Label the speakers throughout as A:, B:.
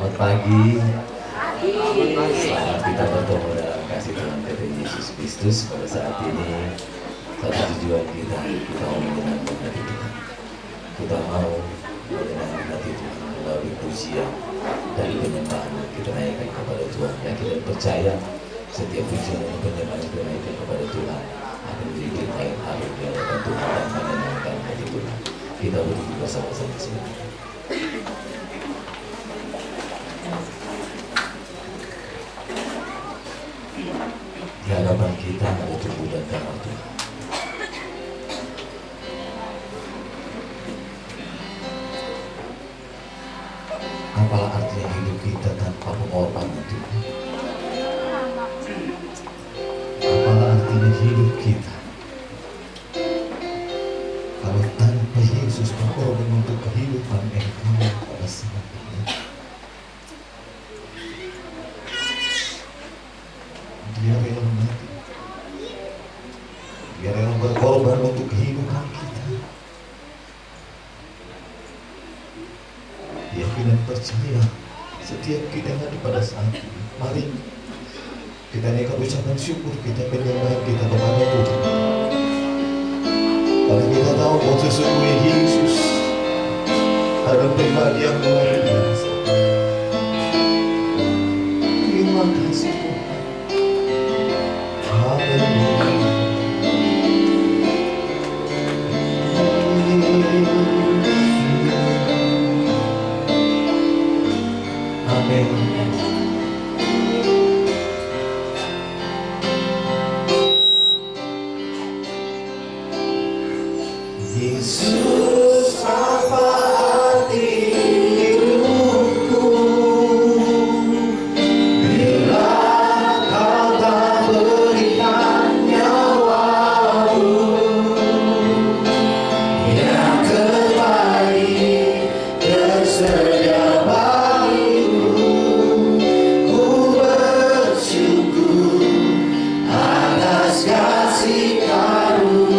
A: Selamat pagi. Selamat kita bertemu dalam kasih Tuhan kita Yesus Kristus. Pada saat ini satu tujuan kita mau menyenangkan hati Tuhan. Kita mau menyenangkan hati Tuhan melalui pujian dan penyembahan kita naikkan kepada Tuhan. Ya, kita percaya setiap pujian dan penyembahan kita naikkan kepada Tuhan akan menjadi air harum di hadapan Tuhan dan menyenangkan hati Tuhan. Kita berdiri bersama-sama sebentar. Di hadapan kita ada tubuh dan darah Tuhan. Apalah artinya hidup kita tanpa pengorbanan Tuhan? Apalah artinya hidup kita kalau tanpa Yesus berkorban untuk kehidupan engkau pada saat ini? Dia rela mati, dia rela berkorban untuk kehidupan kita. Yakin dan percaya setiap kita yang ada pada saat ini, mari kita naikkan ucapan syukur kita, penyembahan kita kepada Tuhan. Karena kita tahu bahwa sesungguhnya Yesus adalah pribadi yang luar biasa. Terima kasih Tuhan. Yesus, apa arti hidupku bila kau tak berikan nyawamu yang kembali tersedia bagiku. Ku bersyukur atas kasih karunia-Mu.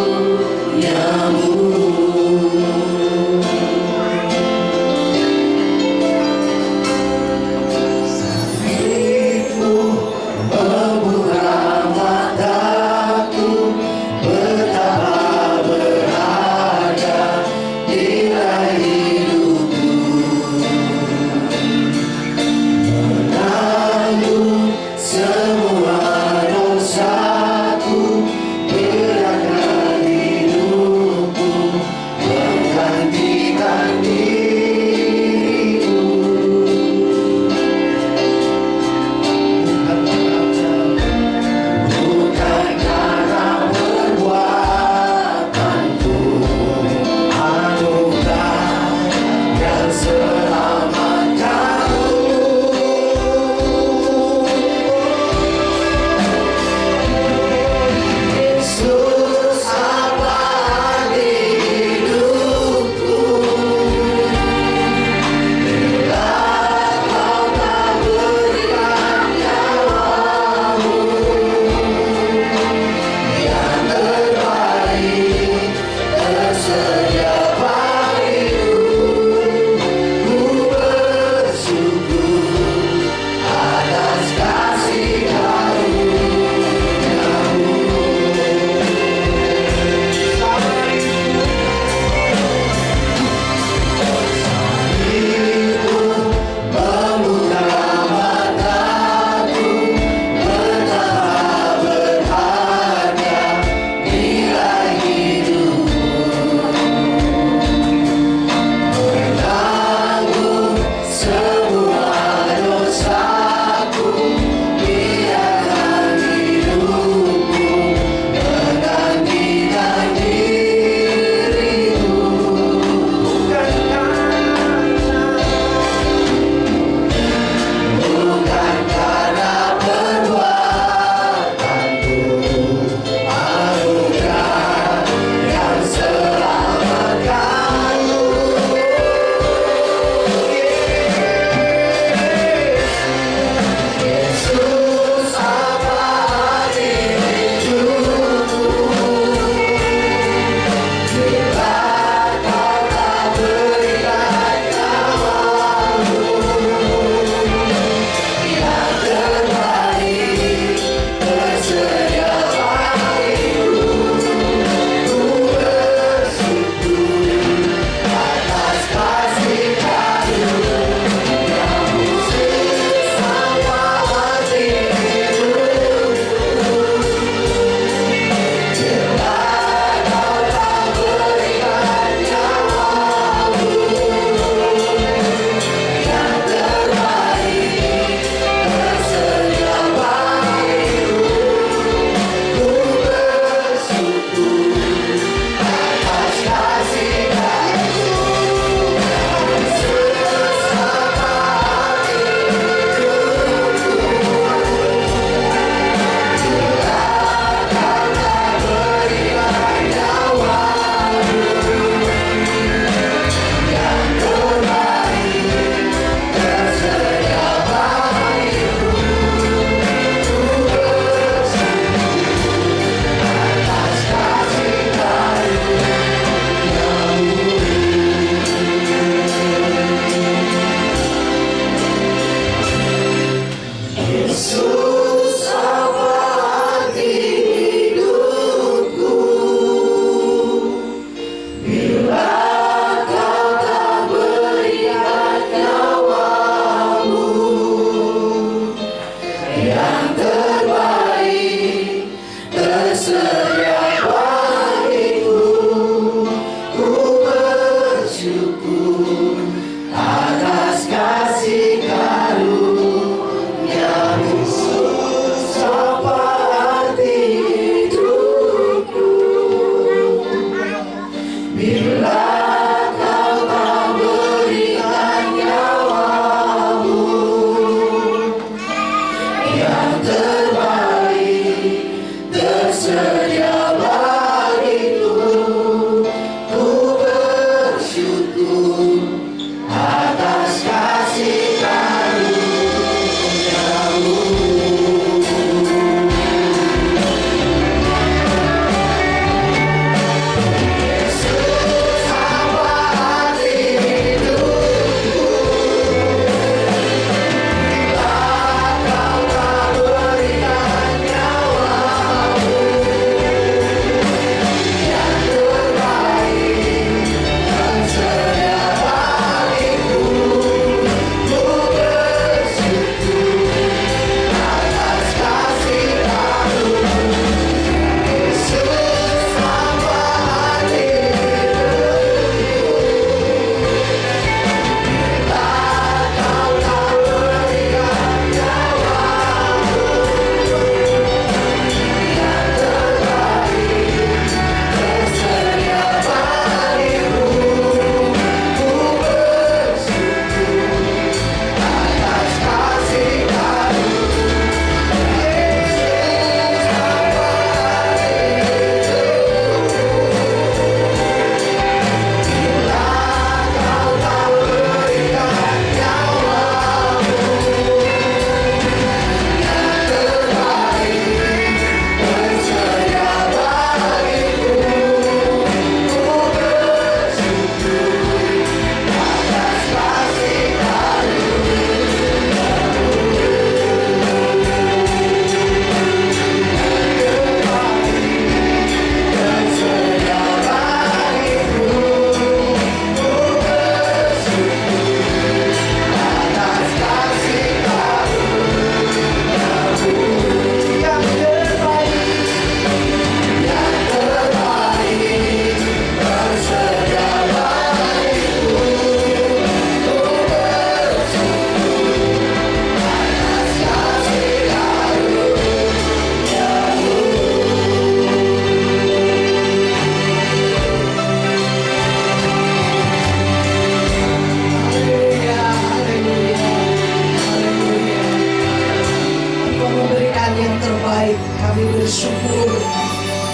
B: bersyukur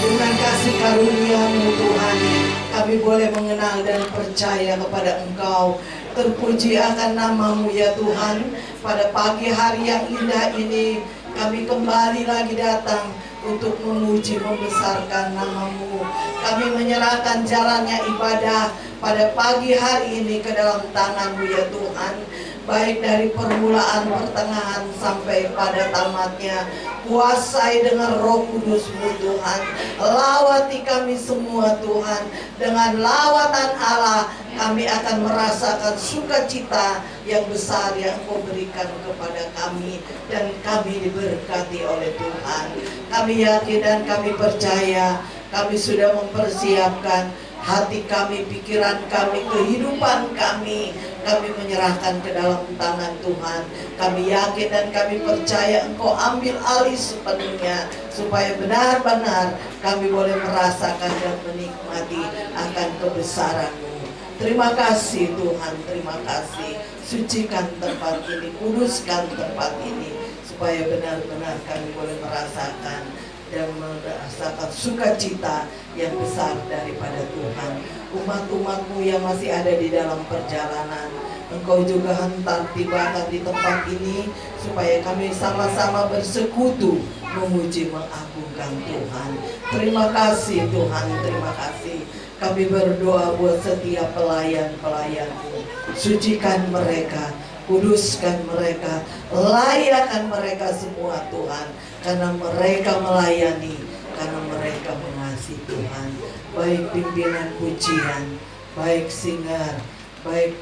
B: dengan kasih karunia-Mu Tuhan. Kami boleh mengenal dan percaya kepada Engkau. Terpuji akan nama-Mu ya Tuhan. Pada pagi hari yang indah ini kami kembali lagi datang untuk memuji membesarkan nama-Mu. Kami menyerahkan jalannya ibadah pada pagi hari ini ke dalam tangan-Mu ya Tuhan. Baik dari permulaan, pertengahan sampai pada tamatnya, kuasai dengan Roh Kudus-Mu Tuhan. Lawati kami semua Tuhan. Dengan lawatan Allah kami akan merasakan sukacita yang besar yang Engkau berikan kepada kami, dan kami diberkati oleh Tuhan. Kami yakin dan kami percaya kami sudah mempersiapkan hati kami, pikiran kami, kehidupan kami menyerahkan ke dalam tangan Tuhan. Kami yakin dan kami percaya Engkau ambil alih sepenuhnya, supaya benar-benar kami boleh merasakan dan menikmati akan kebesaran-Mu. Terima kasih Tuhan, terima kasih. Sucikan tempat ini, kuduskan tempat ini, supaya benar-benar kami boleh merasakan dan merasakan sukacita yang besar daripada Tuhan. Umat-umat-Mu yang masih ada di dalam perjalanan, Engkau juga hentar tibakan di tempat ini, supaya kami sama-sama bersekutu memuji mengagungkan Tuhan. Terima kasih Tuhan, terima kasih. Kami berdoa buat setiap pelayan-pelayan-Mu. Sucikan mereka, kuduskan mereka, layakkan mereka semua Tuhan, karena mereka melayani, karena mereka mengasihi Tuhan. Baik pimpinan pujian, baik singer, baik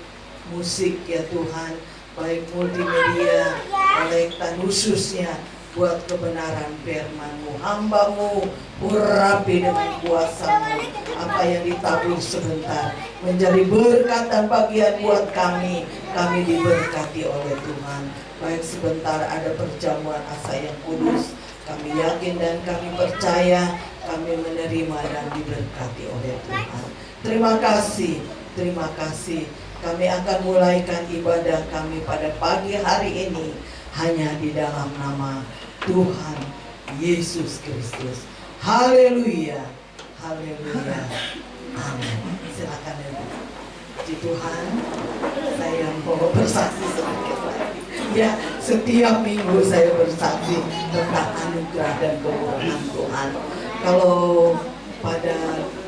B: musik ya Tuhan, baik multimedia, baik dan khususnya buat kebenaran firman-Mu. Hamba-Mu urapi dengan kuasa-Mu. Apa yang ditabur sebentar menjadi berkat dan bagian buat kami. Kami diberkati oleh Tuhan. Baik sebentar ada perjamuan asa yang kudus, kami yakin dan kami percaya kami menerima dan diberkati oleh Tuhan. Terima kasih, terima kasih. Kami akan mulaikan ibadah kami pada pagi hari ini hanya di dalam nama Tuhan Yesus Kristus. Haleluya, haleluya, amin. Silakan ya, puji Tuhan. Saya mau bersaksi sedikit lagi. Ya, setiap minggu saya bersaksi tentang anugerah dan kemurahan Tuhan. Kalau pada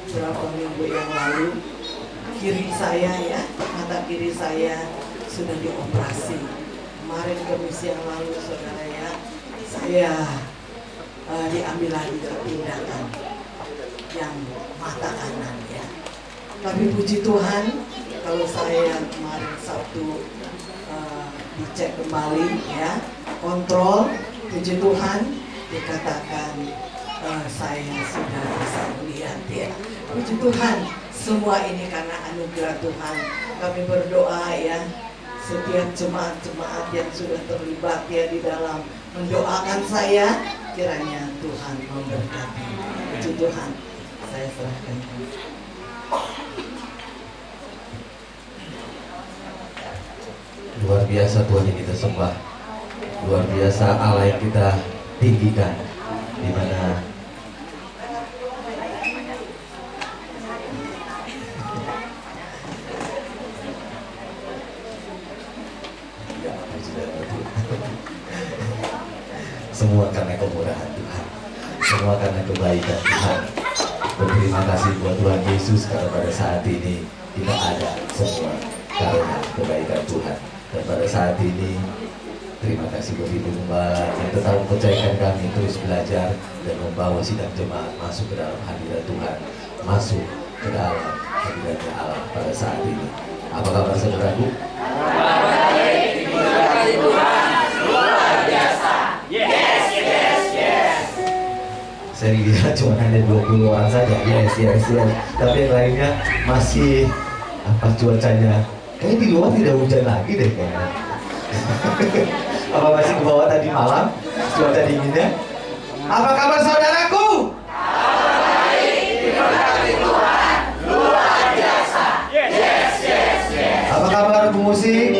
B: beberapa minggu yang lalu, kiri saya ya, mata kiri saya sudah dioperasi. Kemarin Kamis yang lalu saudara ya, saya diambil lagi tindakan yang mata kanan ya. Tapi puji Tuhan, kalau saya kemarin Sabtu dicek kembali ya, kontrol, puji Tuhan dikatakan saya sudah bisa melihat ya. Puji Tuhan, semua ini karena anugerah Tuhan. Kami berdoa ya, setiap jemaat-jemaat yang sudah terlibat ya di dalam mendoakan saya, kiranya Tuhan memberkati. Puji Tuhan, saya serahkan.
A: Luar biasa Tuhan yang kita sembah, luar biasa Allah yang kita tinggikan, di mana semua karena kemurahan Tuhan, semua karena kebaikan Tuhan. Berterima kasih buat Tuhan Yesus karena pada saat ini kita ada semua karena kebaikan Tuhan. Dan pada saat ini terima kasih buat Ibu Gembala yang tetap mempercayakan kami terus belajar dan membawa sidang jemaat masuk ke dalam hadirat Tuhan, masuk ke dalam hadiratnya Allah pada saat ini. Apa kabar saudaraku? Saya dikira cuma hanya 20 orang saja, yes. Tapi yang lainnya masih apa cuacanya? Kayaknya di luar tidak hujan lagi deh kayaknya. Apa masih ke bawah tadi malam cuaca dinginnya? Apa kabar saudaraku? Baik, diberkati Tuhan, luar biasa. Yes. Apa kabar Bu Musik?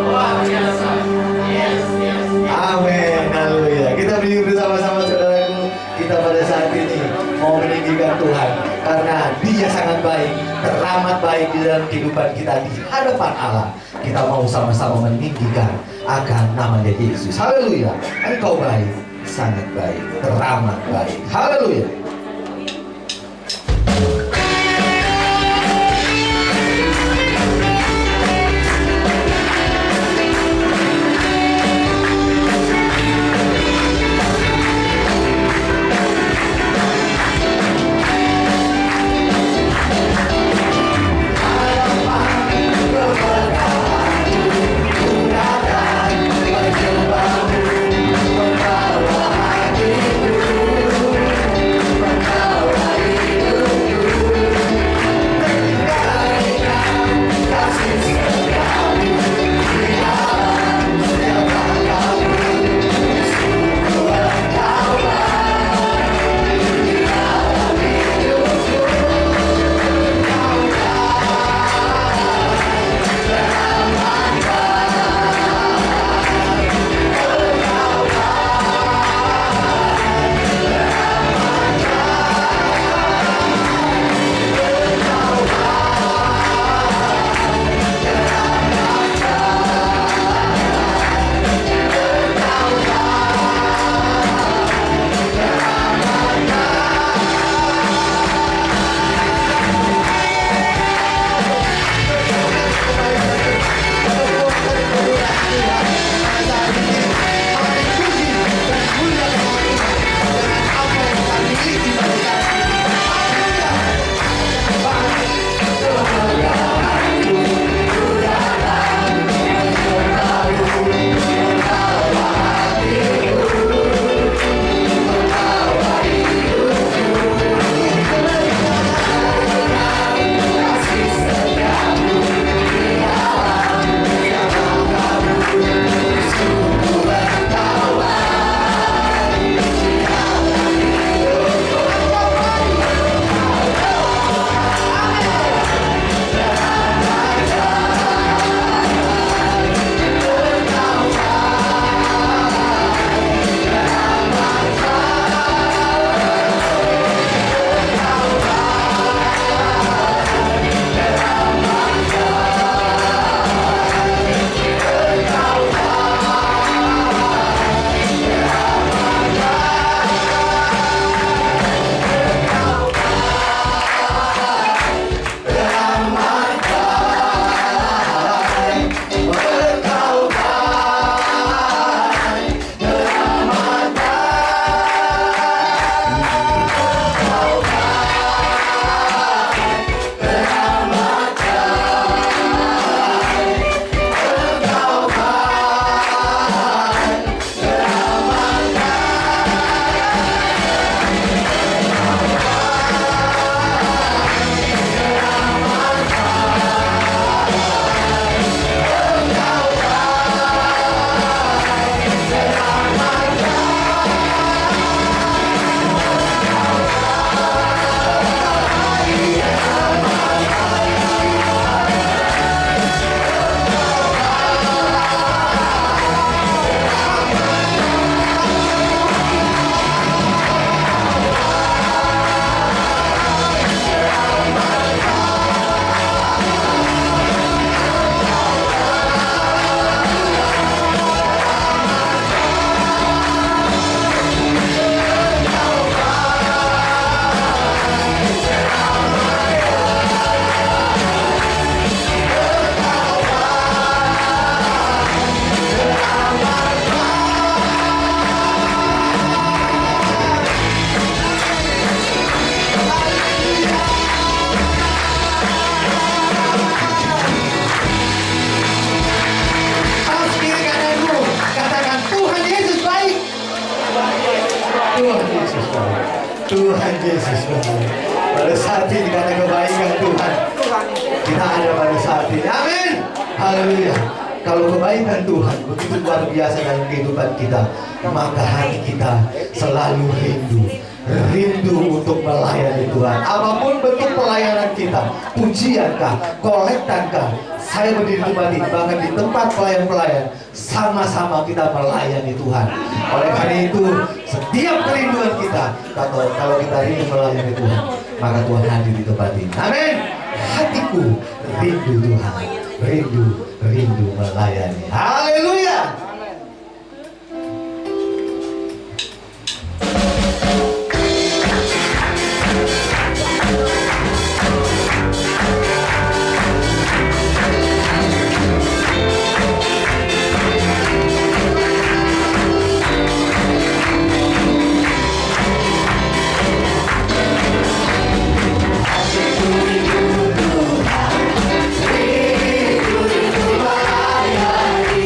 A: Luar biasa. Yes. Amin.
C: sangat baik di dalam kehidupan kita di hadapan Allah. Kita mau sama-sama meninggikan akan nama-Nya Yesus. Haleluya. Engkau baik, sangat baik, teramat baik. Haleluya. Tuhan Yesus pada saat ini karena kebaikan Tuhan kita ada pada saat ini. Amin. Haleluya. Kalau kebaikan Tuhan begitu luar biasa dalam kehidupan kita, maka hati kita selalu rindu untuk melayani Tuhan. Apapun bentuk pelayanan kita, pujiankah, kolektankah, saya berdiri tempat ini, bahkan di tempat pelayan-pelayan, sama-sama kita melayani Tuhan. Oleh karena itu, setiap kerinduan kita, kalau kita rindu melayani Tuhan, maka Tuhan hadir di tempat ini. Amin. Hati hatiku rindu Tuhan, rindu melayani. Haleluya.
B: Rindu melayani.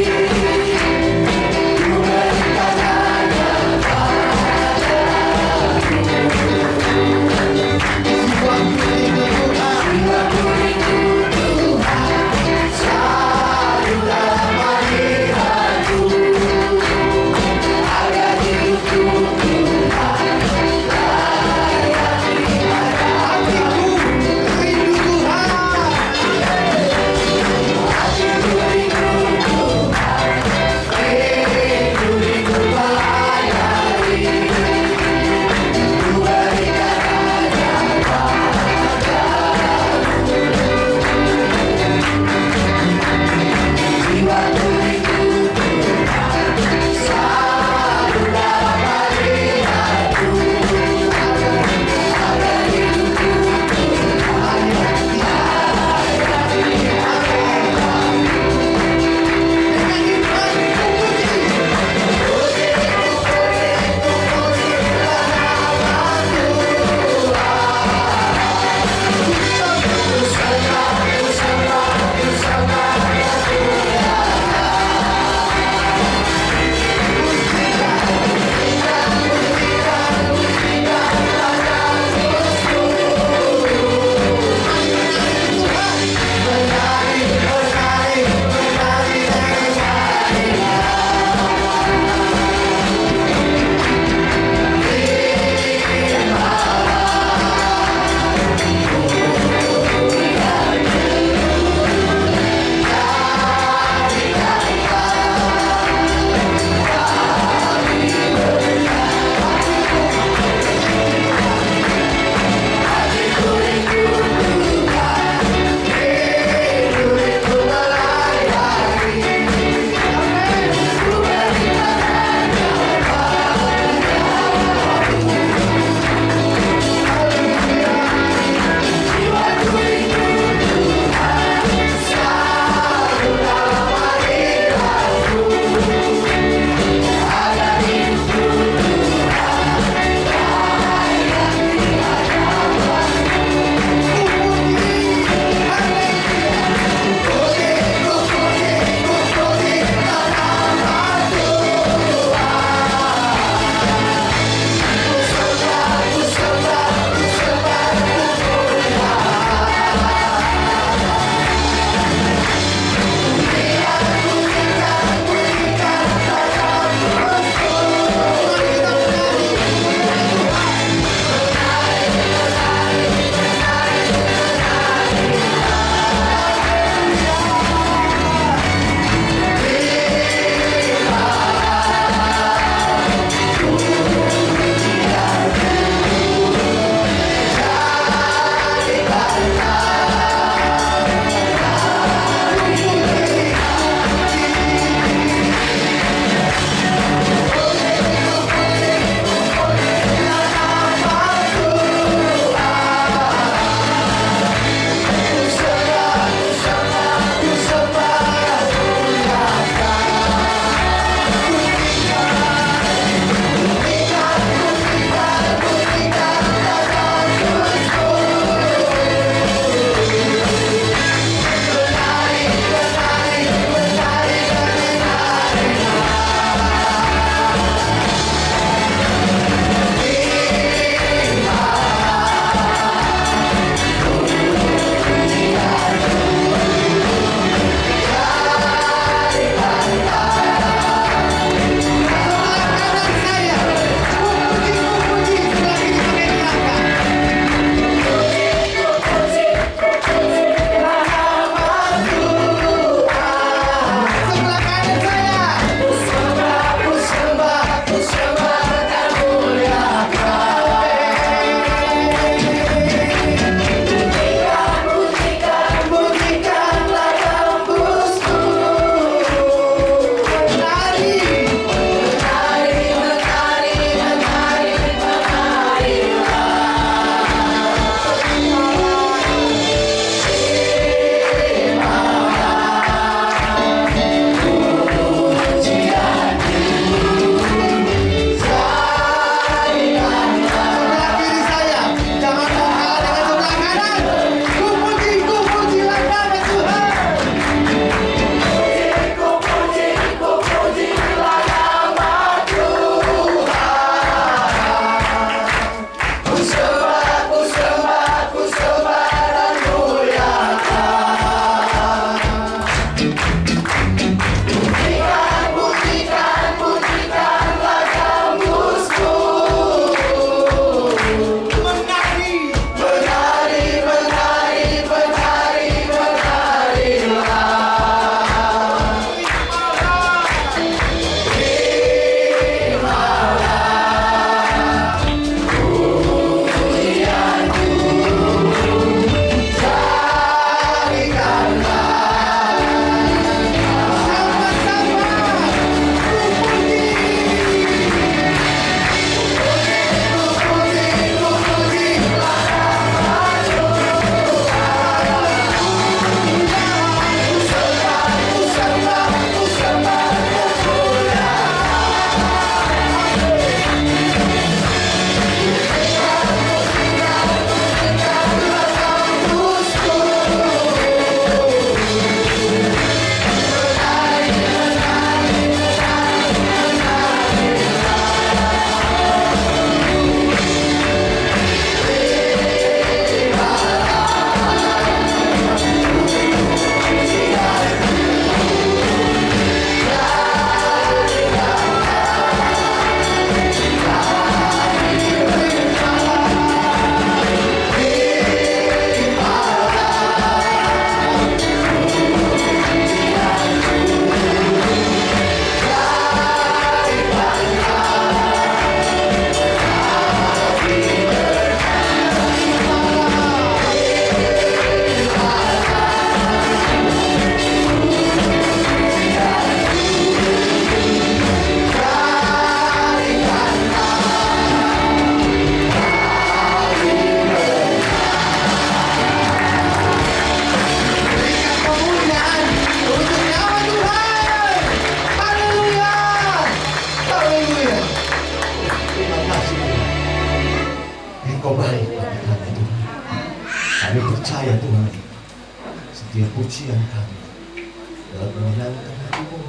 C: dalam menyenangkan hatimu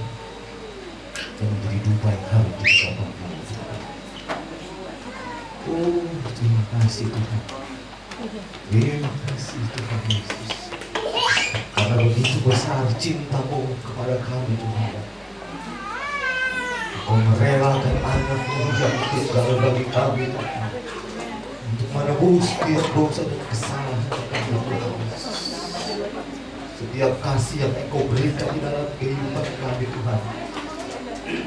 C: dan menjadi dupa yang harus dikatakan. Oh, terima kasih Tuhan. Terima kasih Tuhan Yesus. Karena begitu besar cintamu kepada kami Tuhan. Kau merelakan anakmu yang tunggal bagi kami Tuhan, untuk menebus setiap dosa dan kesalahan kami Tuhan. Setiap kasih yang Engkau berikan di dalam kehidupan kami Tuhan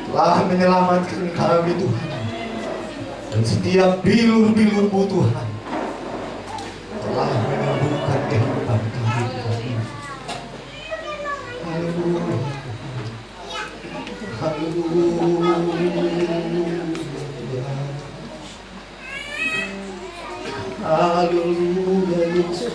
C: telah menyelamatkan kami Tuhan. Dan setiap bilur-bilur-Mu Tuhan telah menyembuhkan kehidupan kami Tuhan. Haleluya. Haleluya. Haleluya Yesus.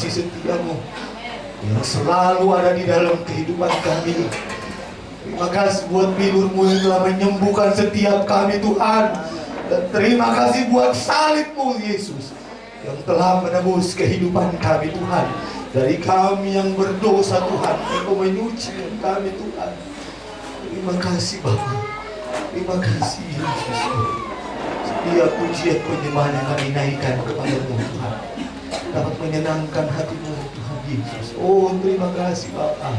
C: kasih setia-Mu yang selalu ada di dalam kehidupan kami. Terima kasih buat pilur-Mu yang telah menyembuhkan setiap kami Tuhan. Dan terima kasih buat salib-Mu Yesus yang telah menebus kehidupan kami Tuhan. Dari kami yang berdosa Tuhan, Engkau menyucikan kami Tuhan. Terima kasih Bapa. Terima kasih Yesus. Setiap pujian penyembahan yang kami naikkan kepada-Mu Tuhan dapat menyenangkan hati-Mu Tuhan Yesus. Oh terima kasih Bapa.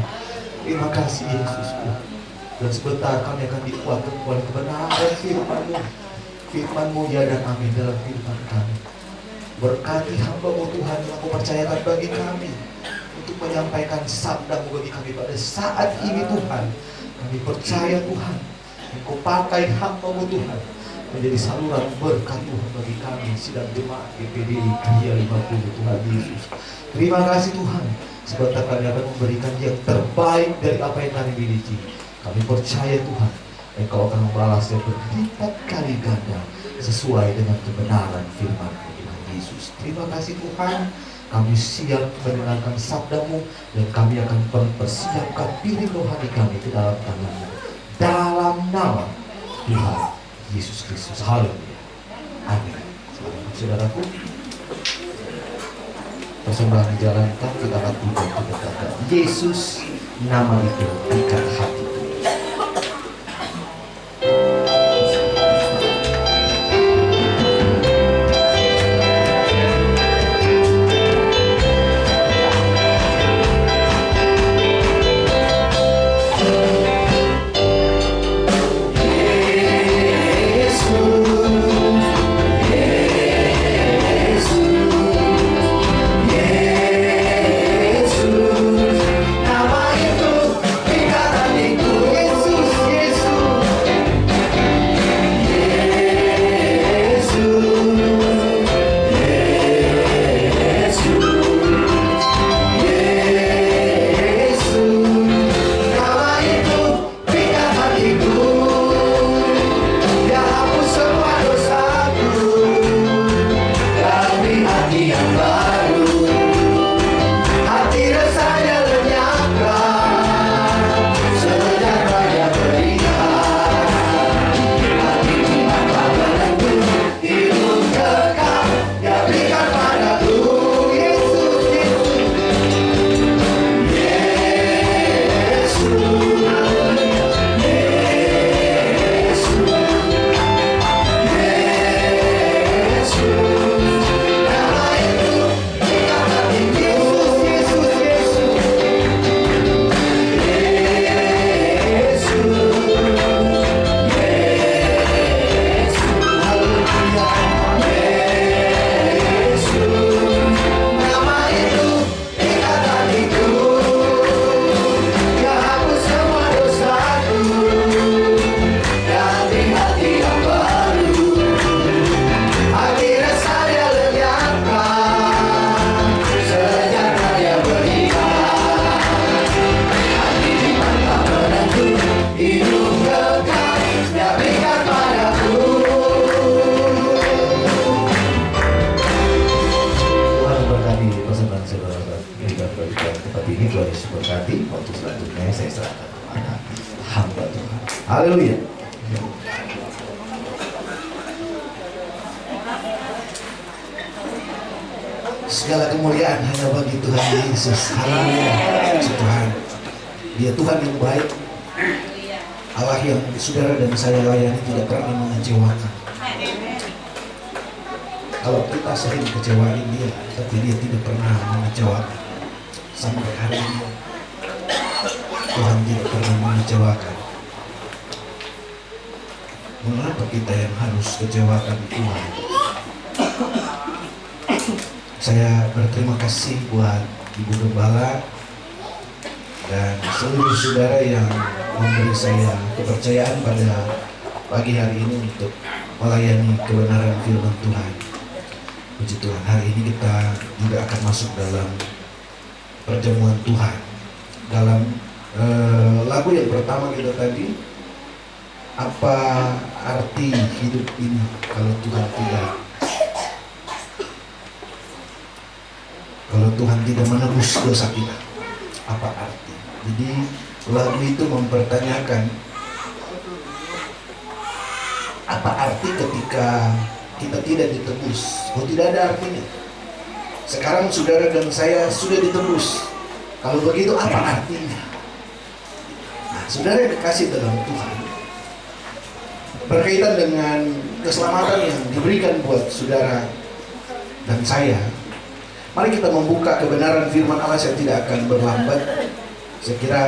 C: Terima kasih Yesus. Dan sebentar kami akan dikuatkan oleh kebenaran firman-Mu. Firman-Mu ya dan amin dalam firman kami. Berkati hamba-Mu Tuhan yang Aku percayakan bagi kami untuk menyampaikan sabda-Mu bagi kami pada saat ini Tuhan. Kami percaya Tuhan Engkau pakai hamba-Mu Tuhan menjadi saluran berkat Tuhan bagi kami sidang jemaat GPDI Kria 50 Tuhan Yesus. Terima kasih Tuhan. Sebentar kami akan memberikan yang terbaik dari apa yang kami miliki. Kami percaya Tuhan Engkau akan membalasnya berlipat kali ganda sesuai dengan kebenaran firman Tuhan Yesus. Terima kasih Tuhan. Kami siap mendengarkan sabda-Mu dan kami akan mempersiapkan diri rohani kami ke dalam tangan-Mu. Dalam nama Tuhan Yesus Kristus. Haleluya. Amin. Saudaraku, persembahan dijalankan, kita akan tutup kata Yesus, nama itu ikat hati. Haleluya. Segala kemuliaan hanya bagi Tuhan Yesus. Haleluya. Tuhan, Dia Tuhan yang baik. Allah yang saudara dan saya layani tidak pernah mengecewakan. Kalau kita sering kecewain Dia, tapi Dia tidak pernah mengecewakan. Sampai hari ini Tuhan tidak pernah mengecewakan. Mengapa kita yang harus kecewakan Tuhan? Saya berterima kasih buat Ibu Gembala dan seluruh saudara yang memberi saya kepercayaan pada pagi hari ini untuk melayani kebenaran firman Tuhan. Puji Tuhan, hari ini kita juga akan masuk dalam perjamuan Tuhan. Dalam lagu yang pertama kita tadi, apa arti hidup ini kalau Tuhan tidak kalau Tuhan tidak menebus dosa kita? Apa arti? Jadi lagu itu mempertanyakan apa arti ketika kita tidak ditebus? Oh, tidak ada artinya. Sekarang saudara dan saya sudah ditebus. Kalau begitu apa artinya? Nah, saudara yang dikasih dalam Tuhan, berkaitan dengan keselamatan yang diberikan buat saudara dan saya, mari kita membuka kebenaran firman Allah. Saya tidak akan berlambat. Saya kira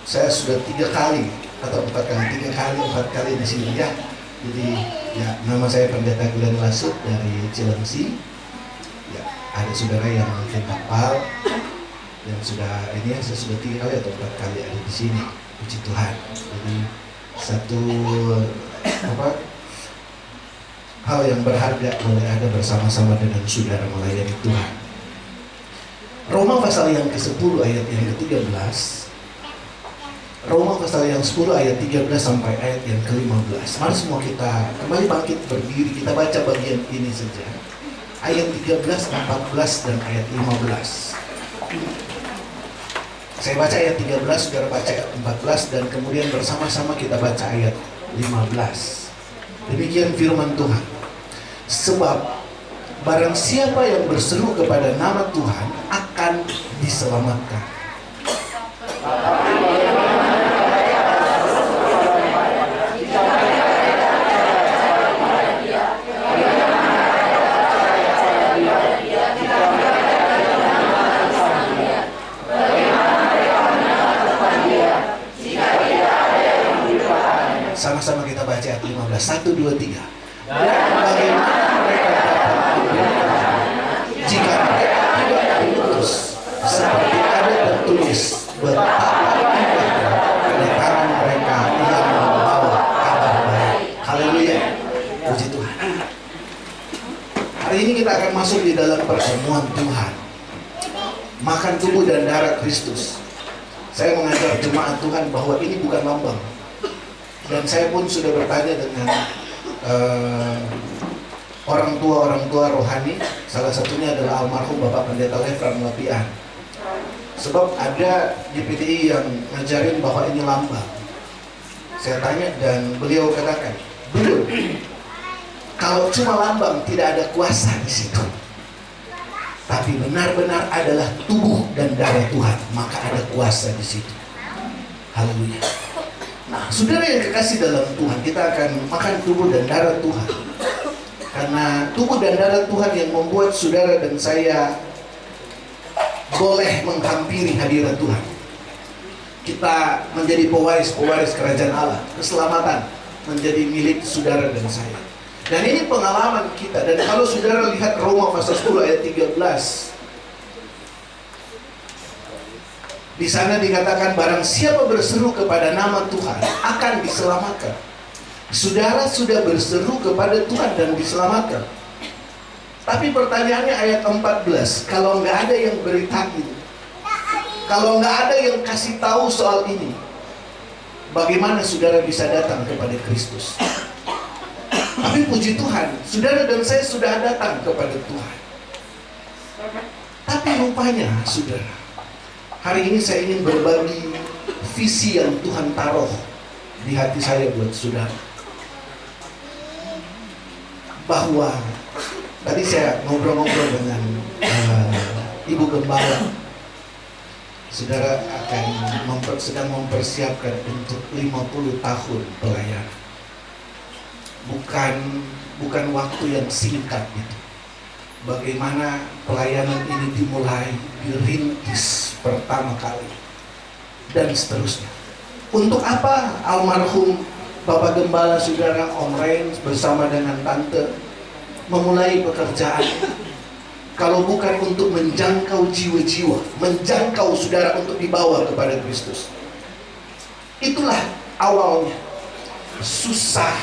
C: saya sudah 3 kali atau 4 kali di sini ya. Jadi ya, nama saya Pendeta Glenn Lasut dari Cilengsi. Ya, ada saudara yang mungkin hafal yang sudah ini ya, saya sudah 3 kali atau 4 kali ada di sini. Puji Tuhan. Jadi satu hal yang berharga boleh ada bersama-sama dengan saudara melayani Tuhan. Roma pasal yang ke-10 ayat yang ke-13. Roma pasal yang 10 ayat 13 sampai ayat yang ke-15. Mari semua kita kembali bangkit berdiri, kita baca bagian ini saja. Ayat 13, 14 dan ayat 15. Saya baca ayat 13, saudara baca ayat 14, dan kemudian bersama-sama kita baca ayat 15. Demikian firman Tuhan. Sebab barang siapa yang berseru kepada nama Tuhan akan diselamatkan. Sama-sama kita baca ayat 15. 1, 2, 3. Dan bagaimana mereka dapat diberitakan jika mereka tidak diutus, seperti ada tertulis betapa indahnya kedatangan mereka yang membawa kabar baik. Haleluya. Puji Tuhan. Hari ini kita akan masuk di dalam pertemuan Tuhan, makan tubuh dan darah Kristus. Saya mengajar jemaat Tuhan bahwa ini bukan lambang. Dan saya pun sudah bertanya dengan orang tua rohani. Salah satunya adalah almarhum Bapak Pendeta Lefran Lapian. Sebab ada di PDI yang ngajarin bahwa ini lambang. Saya tanya dan beliau katakan, belum. Kalau cuma lambang tidak ada kuasa di situ. Tapi benar-benar adalah tubuh dan darah Tuhan, maka ada kuasa di situ. Haleluya. Nah, saudara yang kekasih dalam Tuhan, kita akan makan tubuh dan darah Tuhan. Karena tubuh dan darah Tuhan yang membuat saudara dan saya boleh menghampiri hadirat Tuhan. Kita menjadi pewaris kerajaan Allah. Keselamatan menjadi milik saudara dan saya. Dan ini pengalaman kita. Dan kalau saudara lihat Roma pasal 10 ayat 13, di sana dikatakan barang siapa berseru kepada nama Tuhan akan diselamatkan. Saudara sudah berseru kepada Tuhan dan diselamatkan. Tapi pertanyaannya ayat 14, kalau nggak ada yang beritain, kalau nggak ada yang kasih tahu soal ini, bagaimana saudara bisa datang kepada Kristus? Tapi puji Tuhan, saudara dan saya sudah datang kepada Tuhan. Tapi rupanya saudara, hari ini saya ingin berbagi visi yang Tuhan taruh di hati saya buat saudara. Bahwa tadi saya ngobrol-ngobrol dengan Ibu Gembala. Saudara akan sedang mempersiapkan untuk 50 tahun pelayanan. Bukan waktu yang singkat itu. Bagaimana pelayanan ini dimulai, dirintis pertama kali, dan seterusnya. Untuk apa almarhum Bapak Gembala saudara Om Ren bersama dengan Tante memulai pekerjaan? Kalau bukan untuk menjangkau jiwa-jiwa, menjangkau saudara untuk dibawa kepada Kristus. Itulah awalnya. Susah,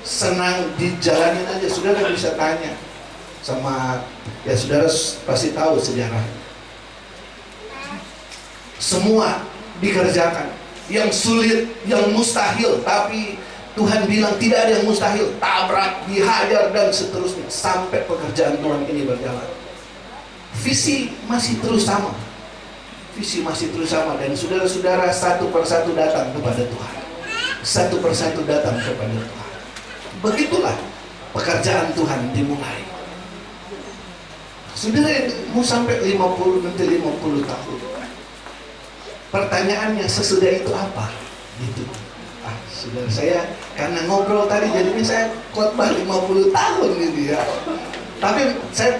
C: senang, dijalanin aja. Saudara bisa tanya sama, ya saudara pasti tahu sejarah. Semua dikerjakan, yang sulit, yang mustahil, tapi Tuhan bilang tidak ada yang mustahil. Tabrak, dihajar dan seterusnya sampai pekerjaan Tuhan ini berjalan. visi masih terus sama. Visi masih terus sama, dan saudara-saudara satu persatu datang kepada Tuhan. Satu persatu datang kepada Tuhan. Begitulah pekerjaan Tuhan dimulai. Saudara mau sampai 50, nanti 50 tahun. Pertanyaannya, sesudah itu apa? Gitu. Saudara, saya karena ngobrol tadi jadinya saya khotbah 50 tahun gitu ya. Tapi saya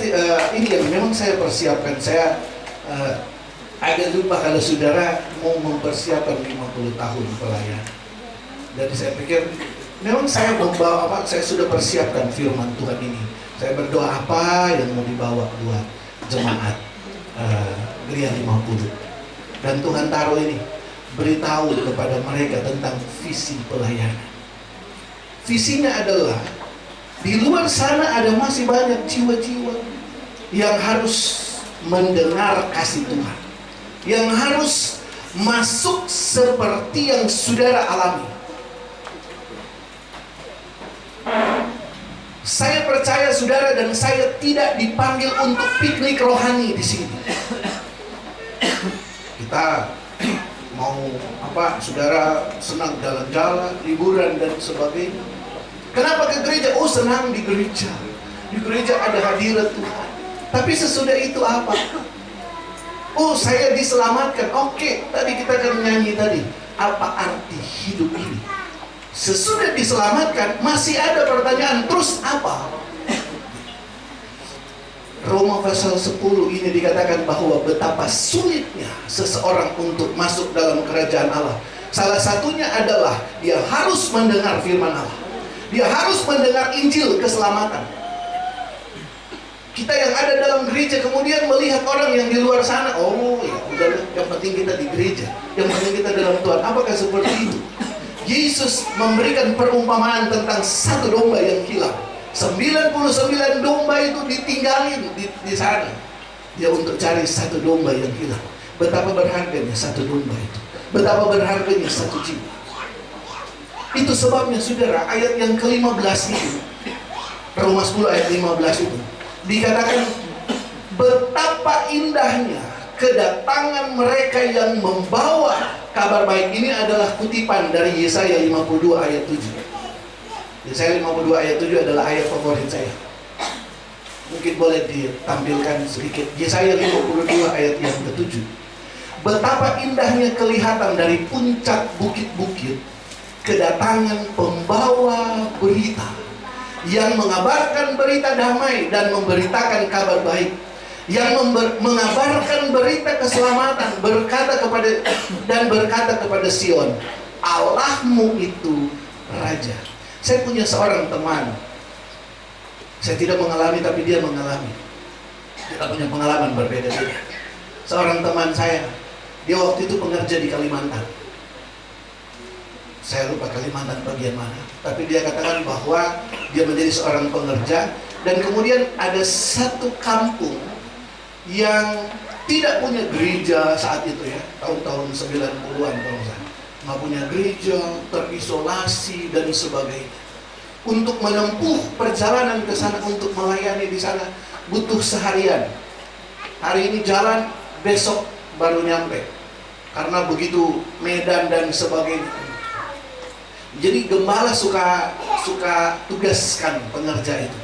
C: ini yang memang saya persiapkan. Saya agak lupa kalau saudara mau mempersiapkan 50 tahun pelayanan. Jadi saya pikir memang saya membawa apa, saya sudah persiapkan firman Tuhan ini. Saya berdoa apa yang mau dibawa buat jemaat Gereja 50. Dan Tuhan taruh ini, beritahu kepada mereka tentang visi pelayanan. Visinya adalah di luar sana ada masih banyak jiwa-jiwa yang harus mendengar kasih Tuhan, yang harus masuk seperti yang saudara alami. Saya percaya saudara dan saya tidak dipanggil untuk piknik rohani di sini. Kita mau apa, saudara senang jalan-jalan, liburan dan sebagainya. Kenapa ke gereja? Oh, senang di gereja. Di gereja ada hadirat Tuhan. Tapi sesudah itu apa? Oh, saya diselamatkan. Oke, tadi kita kan nyanyi tadi. Apa arti hidup ini? Sesudah diselamatkan, masih ada pertanyaan, terus apa? Roma pasal 10 ini dikatakan bahwa betapa sulitnya seseorang untuk masuk dalam kerajaan Allah. Salah satunya adalah dia harus mendengar firman Allah. Dia harus mendengar Injil keselamatan. Kita yang ada dalam gereja kemudian melihat orang yang di luar sana, oh ya udah, yang penting kita di gereja, yang penting kita dalam Tuhan. Apakah seperti itu? Yesus memberikan perumpamaan tentang satu domba yang hilang. 99 domba itu ditinggalin di sana. Dia untuk cari satu domba yang hilang. Betapa berharganya satu domba itu. Betapa berharganya satu jiwa. Itu sebabnya saudara, ayat yang ke-15 itu, Roma 10 ayat 15 itu dikatakan betapa indahnya kedatangan mereka yang membawa kabar baik. Ini adalah kutipan dari Yesaya 52 ayat 7. Yesaya 52 ayat 7 adalah ayat favorit saya. Mungkin boleh ditampilkan sedikit. Yesaya 52 ayat yang ke-7. Betapa indahnya kelihatan dari puncak bukit-bukit kedatangan pembawa berita yang mengabarkan berita damai dan memberitakan kabar baik, yang mengabarkan berita keselamatan, berkata kepada Sion, Allahmu itu Raja. Saya punya seorang teman, saya tidak mengalami tapi dia mengalami. Kita punya pengalaman berbeda-beda. Seorang teman saya, dia waktu itu pengerja di Kalimantan. Saya lupa Kalimantan bagian mana, tapi dia katakan bahwa dia menjadi seorang pengerja. Dan kemudian ada satu kampung yang tidak punya gereja saat itu ya, tahun-tahun 90-an kalau misalnya, nggak punya gereja, terisolasi dan sebagainya. Untuk menempuh perjalanan ke sana untuk melayani di sana butuh seharian. Hari ini jalan, besok baru nyampe karena begitu medan dan sebagainya. Jadi gembala suka tugaskan pengerja itu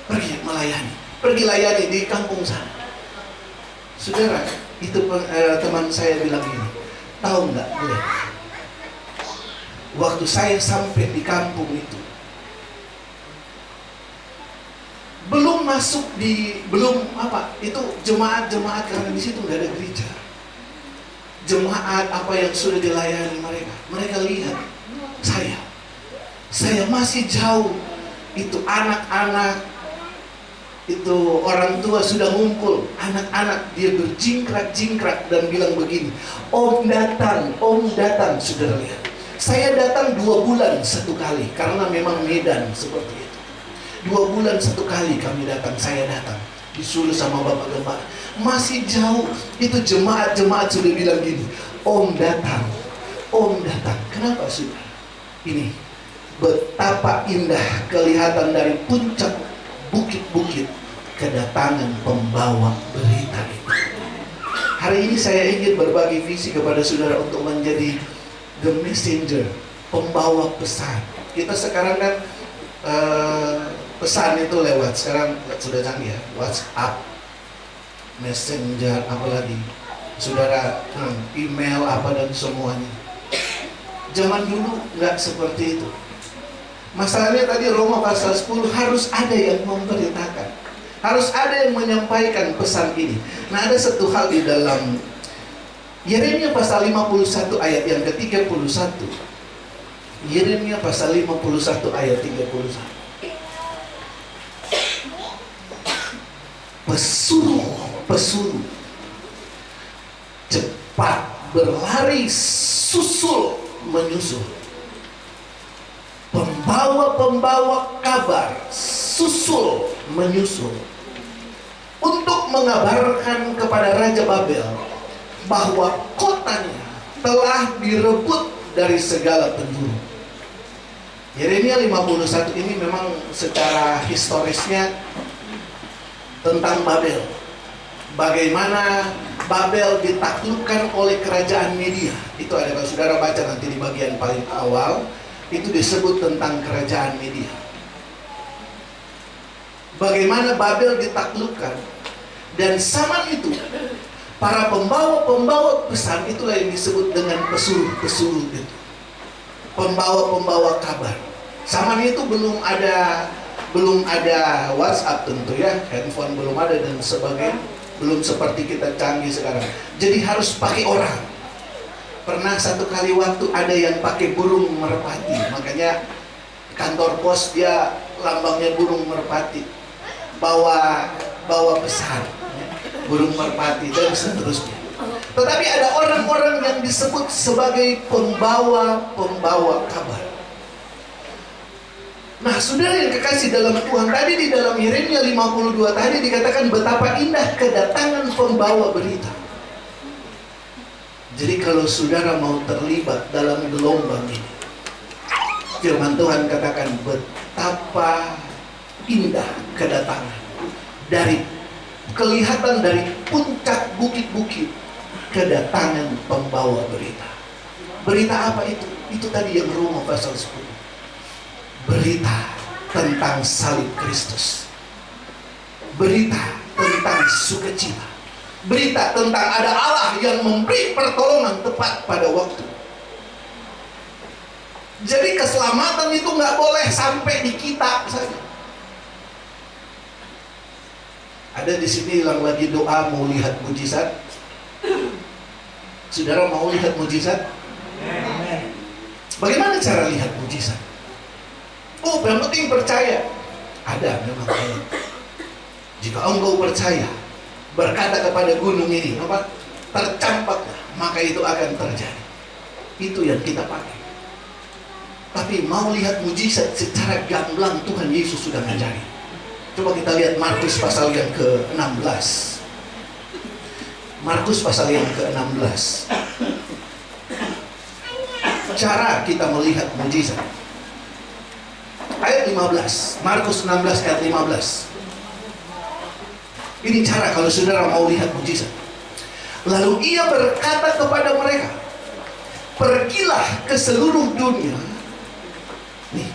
C: pergi melayani, pergi layani di kampung sana. Saudara, itu teman saya bilang gini, tahu nggak boleh? Waktu saya sampai di kampung itu, itu jemaat karena di situ nggak ada gereja. Jemaat apa yang sudah dilayani mereka lihat saya masih jauh. Itu anak-anak, itu orang tua sudah ngumpul, anak-anak dia berjingkrak-jingkrak dan bilang begini, Om datang, saudara lihat. Saya datang 2 bulan 1 kali karena memang medan seperti itu. 2 bulan 1 kali kami datang, saya datang disuruh sama Bapak Gembala. Masih jauh, itu jemaat-jemaat sudah bilang gini, Om datang. Kenapa saudara? Ini betapa indah kelihatan dari puncak bukit-bukit kedatangan pembawa berita Hari ini saya ingin berbagi visi kepada saudara untuk menjadi the messenger, pembawa pesan. Kita sekarang kan pesan itu lewat, sekarang sudah canggih ya, WhatsApp, Messenger, apalagi saudara, email apa dan semuanya. Zaman dulu nggak seperti itu. Masalahnya tadi Roma pasal 10 harus ada yang memberitakan, harus ada yang menyampaikan pesan ini. Nah, ada satu hal di dalam Yeremia pasal 51 ayat yang ke-31. Yeremia pasal 51 ayat 31. Pesuruh cepat berlari, susul menyusul. Pembawa-pembawa kabar susul menyusul untuk mengabarkan kepada Raja Babel bahwa kotanya telah direbut dari segala penjuru. Yeremia 51 ini memang secara historisnya tentang Babel. Bagaimana Babel ditaklukkan oleh kerajaan Media. Itu ada, kalau saudara baca nanti di bagian paling awal, itu disebut tentang kerajaan Media. Bagaimana Babel ditaklukkan. Dan zaman itu, para pembawa-pembawa pesan itulah yang disebut dengan pesuruh-pesuruh itu. Pembawa-pembawa kabar. Zaman itu belum ada WhatsApp tentu ya, handphone belum ada dan sebagainya, belum seperti kita canggih sekarang. Jadi harus pakai orang. Pernah satu kali waktu ada yang pakai burung merpati, makanya kantor pos dia lambangnya burung merpati, bawa pesan, burung merpati dan seterusnya. Tetapi ada orang-orang yang disebut sebagai pembawa kabar. Nah, saudara yang kekasih dalam Tuhan, tadi di dalam Yeremia 52 tadi dikatakan betapa indah kedatangan pembawa berita. Jadi kalau saudara mau terlibat dalam gelombang ini, firman Tuhan katakan betapa indah kedatangan. Dari kelihatan dari puncak bukit-bukit, kedatangan pembawa berita. Berita apa itu? Itu tadi yang Roma pasal 10. Berita tentang salib Kristus. Berita tentang sukacita. Berita tentang ada Allah yang memberi pertolongan tepat pada waktu. Jadi keselamatan itu nggak boleh sampai di kita saja. Ada di sini yang lagi doa mau lihat mujizat. Saudara mau lihat mujizat? Bagaimana cara lihat mujizat? Oh, yang penting percaya. Ada memang ayat. Jika engkau percaya, berkata kepada gunung ini, tercampaklah, maka itu akan terjadi. Itu yang kita pakai. Tapi mau lihat mujizat secara gamblang, Tuhan Yesus sudah ngajari. Coba kita lihat Markus pasal yang ke-16. Markus pasal yang ke-16. Cara kita melihat mujizat. Ayat 15, Markus 16 ayat 15. Ini cara kalau saudara mau lihat mujizat. Lalu ia berkata kepada mereka, pergilah ke seluruh dunia. Nih,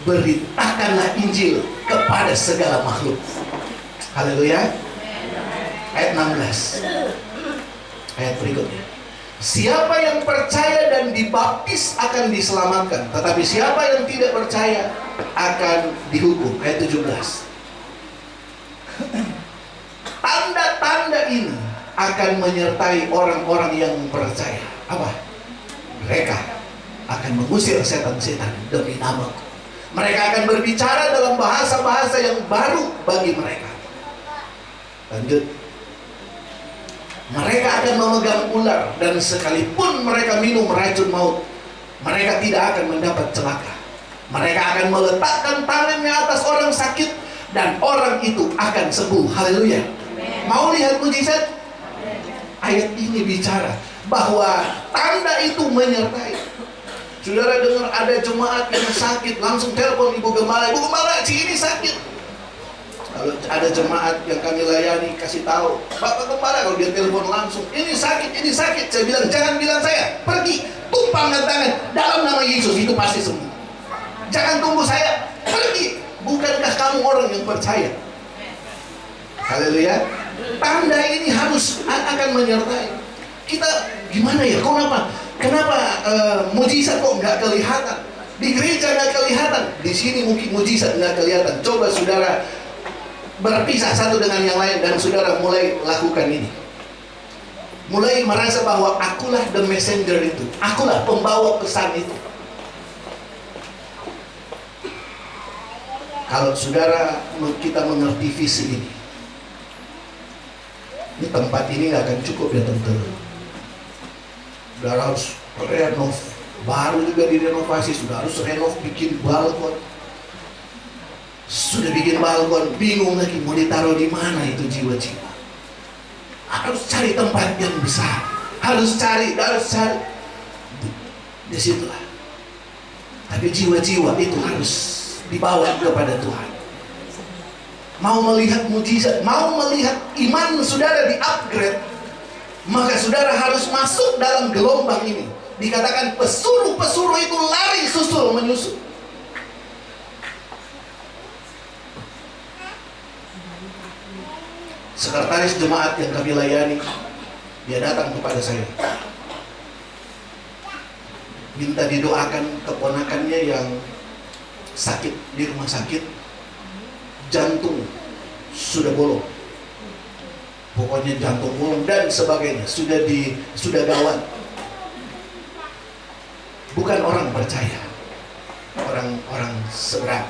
C: beritakanlah Injil kepada segala makhluk. Haleluya. Ayat 16. Ayat berikutnya. Siapa yang percaya dan dibaptis akan diselamatkan, tetapi siapa yang tidak percaya akan dihukum. Ayat 17. Tanda-tanda ini akan menyertai orang-orang yang percaya. Apa? Mereka akan mengusir setan-setan demi namaku. Mereka akan berbicara dalam bahasa-bahasa yang baru bagi mereka. Lanjut. Mereka akan memegang ular, dan sekalipun mereka minum racun maut, mereka tidak akan mendapat celaka. Mereka akan meletakkan tangannya atas orang sakit, dan orang itu akan sembuh. Haleluya. Mau lihat mujizat? Ayat ini bicara bahwa tanda itu menyertai. Saudara dengar ada jemaat yang sakit, langsung telepon ibu gembala, ibu gembala, si ini sakit.
D: Kalau ada jemaat yang kami layani, kasih tahu, Bapak Gembala, kalau dia telepon langsung, ini sakit, saya bilang, jangan bilang saya, pergi, tumpangkan tangan, dalam nama Yesus, itu pasti sembuh. Jangan tunggu saya, pergi. Bukankah kamu orang yang percaya? Haleluya. Tanda ini harus akan menyertai kita. Gimana ya? Kenapa mujizat kok nggak kelihatan? Di gereja nggak kelihatan, di sini mungkin mujizat nggak kelihatan. Coba saudara berpisah satu dengan yang lain dan saudara mulai lakukan ini. Mulai merasa bahwa akulah the messenger itu, akulah pembawa pesan itu. Kalau saudara kita mengerti visi ini tempat ini nggak akan cukup ya teman-teman. Saudara harus renov, baru juga direnovasi, sudah harus renov, bikin balkon. Sudah bikin balkon, bingung lagi mau ditaruh di mana itu jiwa-jiwa. Harus cari tempat yang besar, harus cari di situlah. Tapi jiwa-jiwa itu harus dibawa kepada Tuhan. Mau melihat mujizat, mau melihat iman saudara di-upgrade, maka saudara harus masuk dalam gelombang ini. Dikatakan pesuruh-pesuruh itu lari susul menyusul. Sekretaris jemaat yang kami layani, dia datang kepada saya, minta didoakan keponakannya yang sakit di rumah sakit, jantung sudah bolong, pokoknya jantung bolong dan sebagainya, sudah gawat. Bukan orang percaya, orang seberang.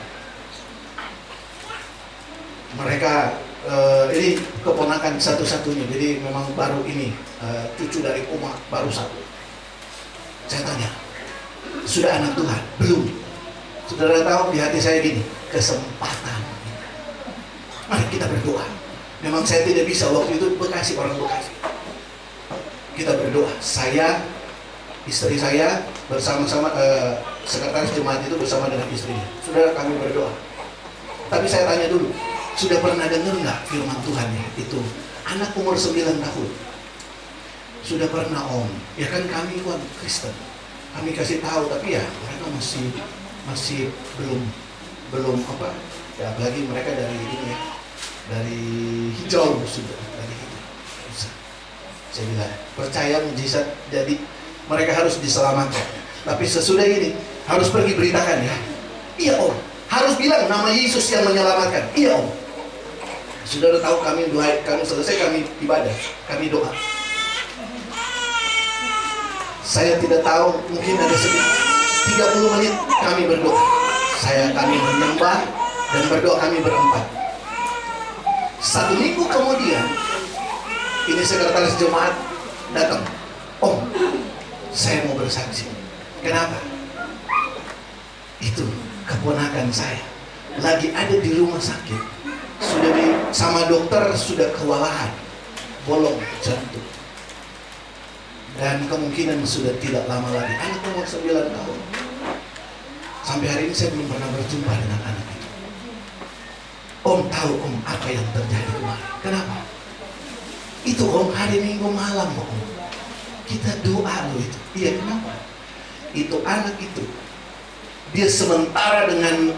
D: Mereka ini keponakan satu-satunya, jadi memang baru ini cucu dari Uma baru satu. Saya tanya, sudah anak Tuhan? Belum. Saudara tahu di hati saya gini, kesempatan. Mari kita berdoa. Memang saya tidak bisa waktu itu Bekasi, orang Bekasi. Kita berdoa. Saya, istri saya bersama-sama sekretaris jemaat itu bersama dengan istrinya. Saudara, kami berdoa. Tapi saya tanya dulu, sudah pernah dengar nggak firman Tuhan ya? Itu anak umur 9 tahun. Sudah pernah om? Ya kan kami kan Kristen. Kami kasih tahu, tapi ya mereka masih belum apa? Ya apalagi mereka dari ini ya, dari hijau sudah dari hijau. Saya bilang percaya mujizat, jadi mereka harus diselamatkan. Tapi sesudah ini harus pergi beritakan ya. Iya om. Harus bilang nama Yesus yang menyelamatkan. Iya om. Saudara tahu kami doa, kami selesai kami ibadah, kami doa. Saya tidak tahu, mungkin ada sekitar 30 menit kami berdoa. Kami menyembah dan berdoa kami berempat. 1 minggu kemudian, ini sekretaris jemaat datang. Om, saya mau bersaksi. Kenapa? Itu keponakan saya lagi ada di rumah sakit, sudah sama dokter sudah kewalahan, bolong jantung, dan kemungkinan sudah tidak lama lagi. Anak umur 9 tahun. Sampai hari ini saya belum pernah berjumpa dengan anak itu. Om tahu om apa yang terjadi kemarin? Kenapa? Itu om hari Minggu malam om, kita doa loh itu. Iya kenapa? Itu anak itu, dia sementara dengan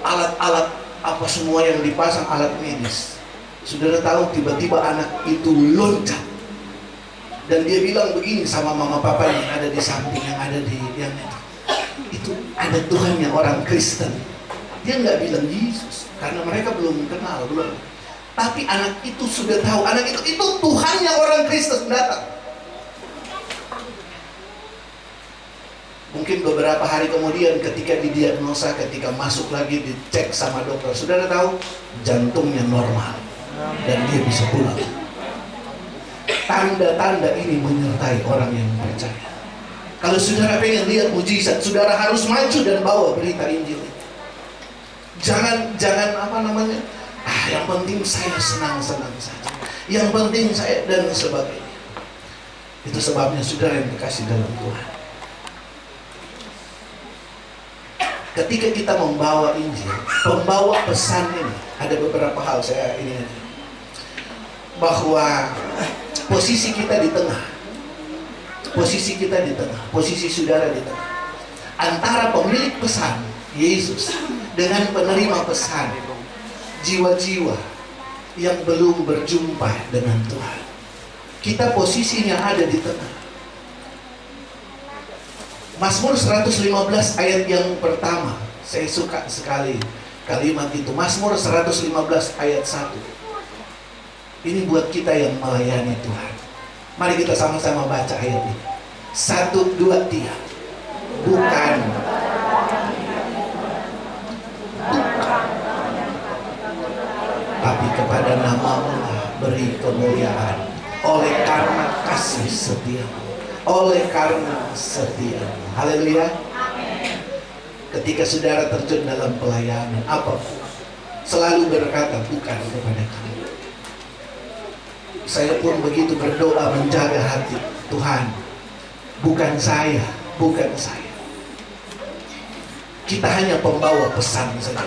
D: alat-alat apa semua yang dipasang, alat medis. Saudara tahu tiba-tiba anak itu loncat dan dia bilang begini sama mama papa yang ada di samping, yang ada di yang itu ada Tuhannya orang Kristen. Dia nggak bilang Yesus karena mereka belum kenal belum. Tapi anak itu sudah tahu, anak itu Tuhannya orang Kristen datang. Mungkin beberapa hari kemudian ketika didiagnosa, ketika masuk lagi dicek sama dokter, saudara tahu jantungnya normal dan dia bisa pulang. Tanda-tanda ini menyertai orang yang percaya. Kalau saudara pengen lihat mujizat, saudara harus maju dan bawa berita Injil. Jangan yang penting saya senang-senang saja, yang penting saya dan sebagainya. Itu sebabnya saudara yang dikasih dalam Tuhan, ketika kita membawa Injil, membawa pesan ini, ada beberapa hal saya ini bahwa posisi kita di tengah, posisi kita di tengah, posisi saudara di tengah, antara pemilik pesan Yesus dengan penerima pesan jiwa-jiwa yang belum berjumpa dengan Tuhan. Kita posisinya ada di tengah. Mazmur 115 ayat yang pertama, saya suka sekali kalimat itu. Mazmur 115 ayat 1. Ini buat kita yang melayani Tuhan. Mari kita sama-sama baca ayat ini. 1, 2, 3. Bukan tapi kepada namamu beri kemuliaan, oleh karena kasih setiamu, oleh karena setiamu. Haleluya. Ketika saudara terjun dalam pelayanan apapun, selalu berkata bukan kepada kamu. Saya pun begitu berdoa menjaga hati Tuhan, bukan saya, bukan saya. Kita hanya pembawa pesan saja.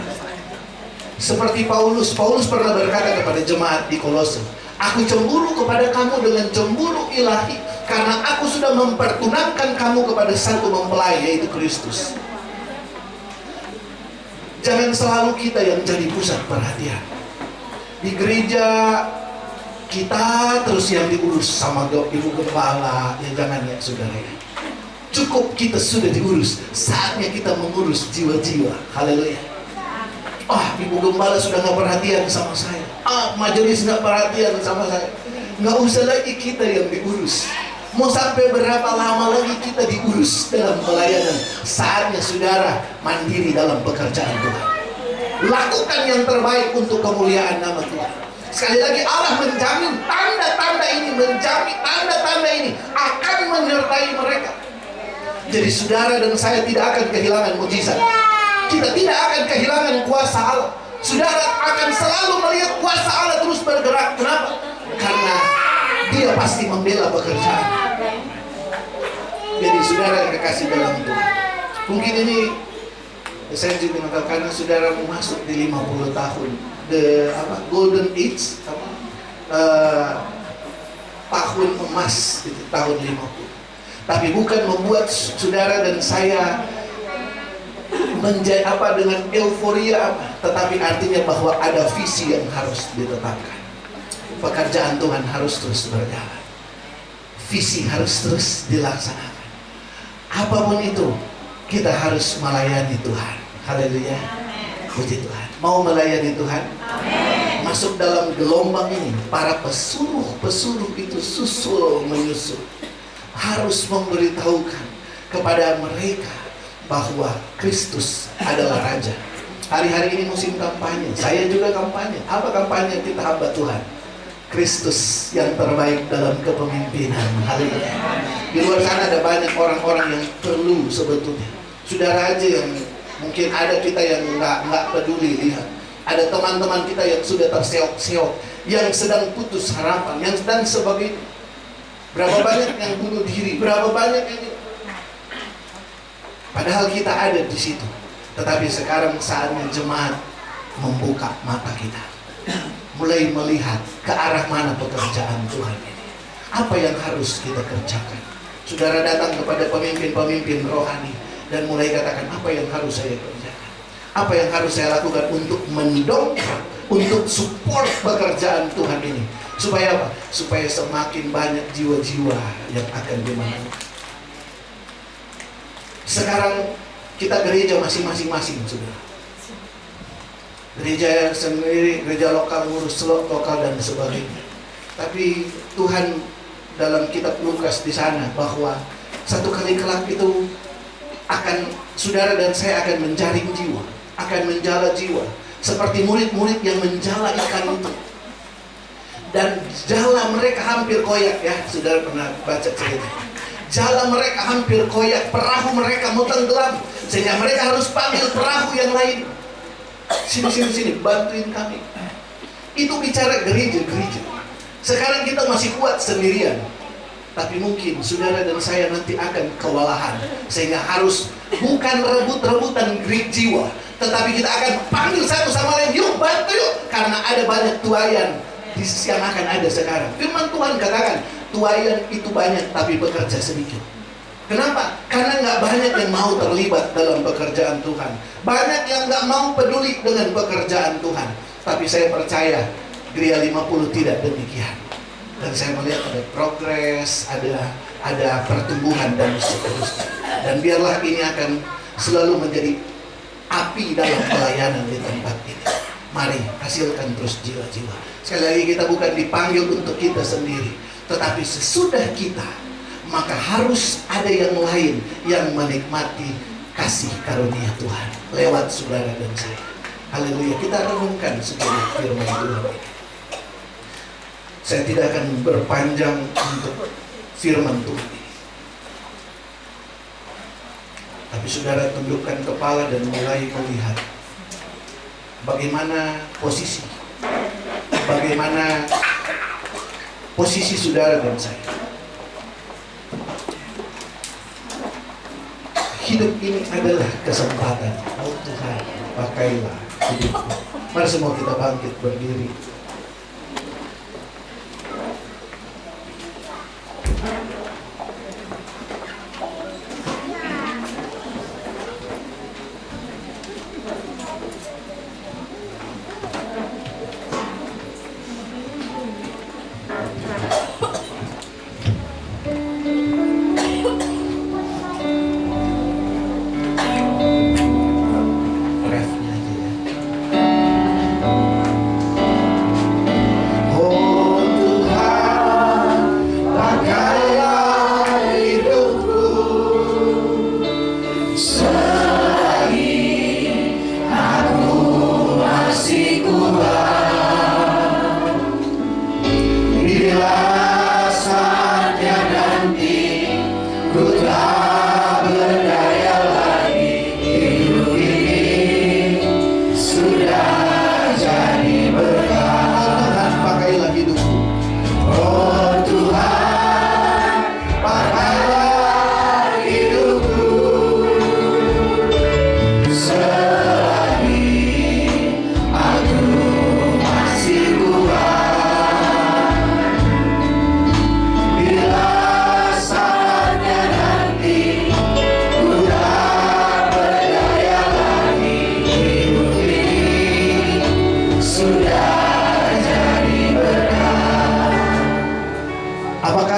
D: Seperti Paulus pernah berkata kepada jemaat di Kolose, aku cemburu kepada kamu dengan cemburu ilahi, karena aku sudah mempertunangkan kamu kepada satu mempelai, yaitu Kristus. Jangan selalu kita yang jadi pusat perhatian. Di gereja kita terus yang diurus sama ibu gembala, ya jangan ya saudara. Cukup kita sudah diurus, saatnya kita mengurus jiwa-jiwa. Haleluya. Ibu gembala sudah gak perhatian sama saya. Majelis gak perhatian sama saya. Gak usah lagi kita yang diurus. Mau sampai berapa lama lagi kita diurus dalam pelayanan? Saatnya saudara mandiri dalam pekerjaan Tuhan. Lakukan yang terbaik untuk kemuliaan nama Tuhan. Sekali lagi Allah menjamin tanda-tanda ini, menjamin tanda-tanda ini akan menyertai mereka. Jadi saudara dan saya tidak akan kehilangan mujizat. Kita tidak akan kehilangan kuasa Allah. Saudara akan selalu melihat kuasa Allah terus bergerak. Kenapa? Karena Dia pasti membela pekerjaan. Jadi saudara yang kekasih dalam Tuhan, mungkin ini saya juga mengatakan karena saudara mau masuk di 50 tahun golden age, tahun emas itu tahun 50. Tapi bukan membuat saudara dan saya menjadi dengan euforia tetapi artinya bahwa ada visi yang harus ditetapkan. Pekerjaan Tuhan harus terus berjalan, visi harus terus dilaksanakan. Apapun itu, kita harus melayani Tuhan. Haleluya. Puji Tuhan. Mau melayani Tuhan? Amin. Masuk dalam gelombang ini, para pesuruh itu susul menyusul, harus memberitahukan kepada mereka bahwa Kristus adalah Raja. Hari-hari ini musim kampanye, saya juga kampanye. Apa kampanye kita hamba Tuhan? Kristus yang terbaik dalam kepemimpinan. Haleluya. Di luar sana ada banyak orang-orang yang perlu sebetulnya. Saudara aja yang mungkin ada kita yang nggak peduli lihat. Ada teman-teman kita yang sudah terseok-seok, yang sedang putus harapan, yang sedang sebagainya. Berapa banyak yang bunuh diri, berapa banyak yang padahal kita ada di situ. Tetapi sekarang saatnya jemaat membuka mata kita, mulai melihat ke arah mana pekerjaan Tuhan ini. Apa yang harus kita kerjakan? Saudara datang kepada pemimpin-pemimpin rohani dan mulai katakan, apa yang harus saya kerjakan? Apa yang harus saya lakukan untuk mendongkrak, untuk support pekerjaan Tuhan ini? Supaya apa? Supaya semakin banyak jiwa-jiwa yang akan dimanfaatkan. Sekarang kita gereja masing-masing, saudara. Gereja sendiri, gereja lokal, ngurus lokal dan sebagainya. Tapi Tuhan dalam kitab Lukas di sana bahwa satu kali kelak itu akan saudara dan saya akan menjaring jiwa, akan menjala jiwa seperti murid-murid yang menjala ikan itu. Dan jala mereka hampir koyak ya, saudara pernah baca cerita. Jala mereka hampir koyak, perahu mereka mau tenggelam sehingga mereka harus panggil perahu yang lain. Sini, bantuin kami. Itu bicara gereja. Sekarang kita masih kuat sendirian, tapi mungkin saudara dan saya nanti akan kewalahan sehingga harus Bukan rebut-rebutan jiwa, tetapi kita akan panggil satu sama lain, yuk bantu yuk. Karena ada banyak tuayan yang akan ada sekarang. Firman Tuhan katakan, tuayan itu banyak tapi bekerja sedikit. Kenapa? Karena nggak banyak yang mau terlibat dalam pekerjaan Tuhan. Banyak yang nggak mau peduli dengan pekerjaan Tuhan. Tapi saya percaya Gereja 50 tidak demikian. Dan saya melihat ada progres, ada pertumbuhan dan seterusnya. Dan biarlah ini akan selalu menjadi api dalam pelayanan di tempat ini. Mari hasilkan terus jiwa-jiwa. Sekali lagi, kita bukan dipanggil untuk kita sendiri, tetapi sesudah kita, maka harus ada yang lain yang menikmati kasih karunia Tuhan lewat saudara dan saya. Haleluya. Kita renungkan sebagai firman Tuhan ini. Saya tidak akan berpanjang untuk firman Tuhan ini, tapi saudara tundukkan kepala dan mulai melihat bagaimana posisi saudara dan saya. Hidup ini adalah kesempatan. Oh Tuhan, pakailah hidupku. Mari semua kita bangkit berdiri.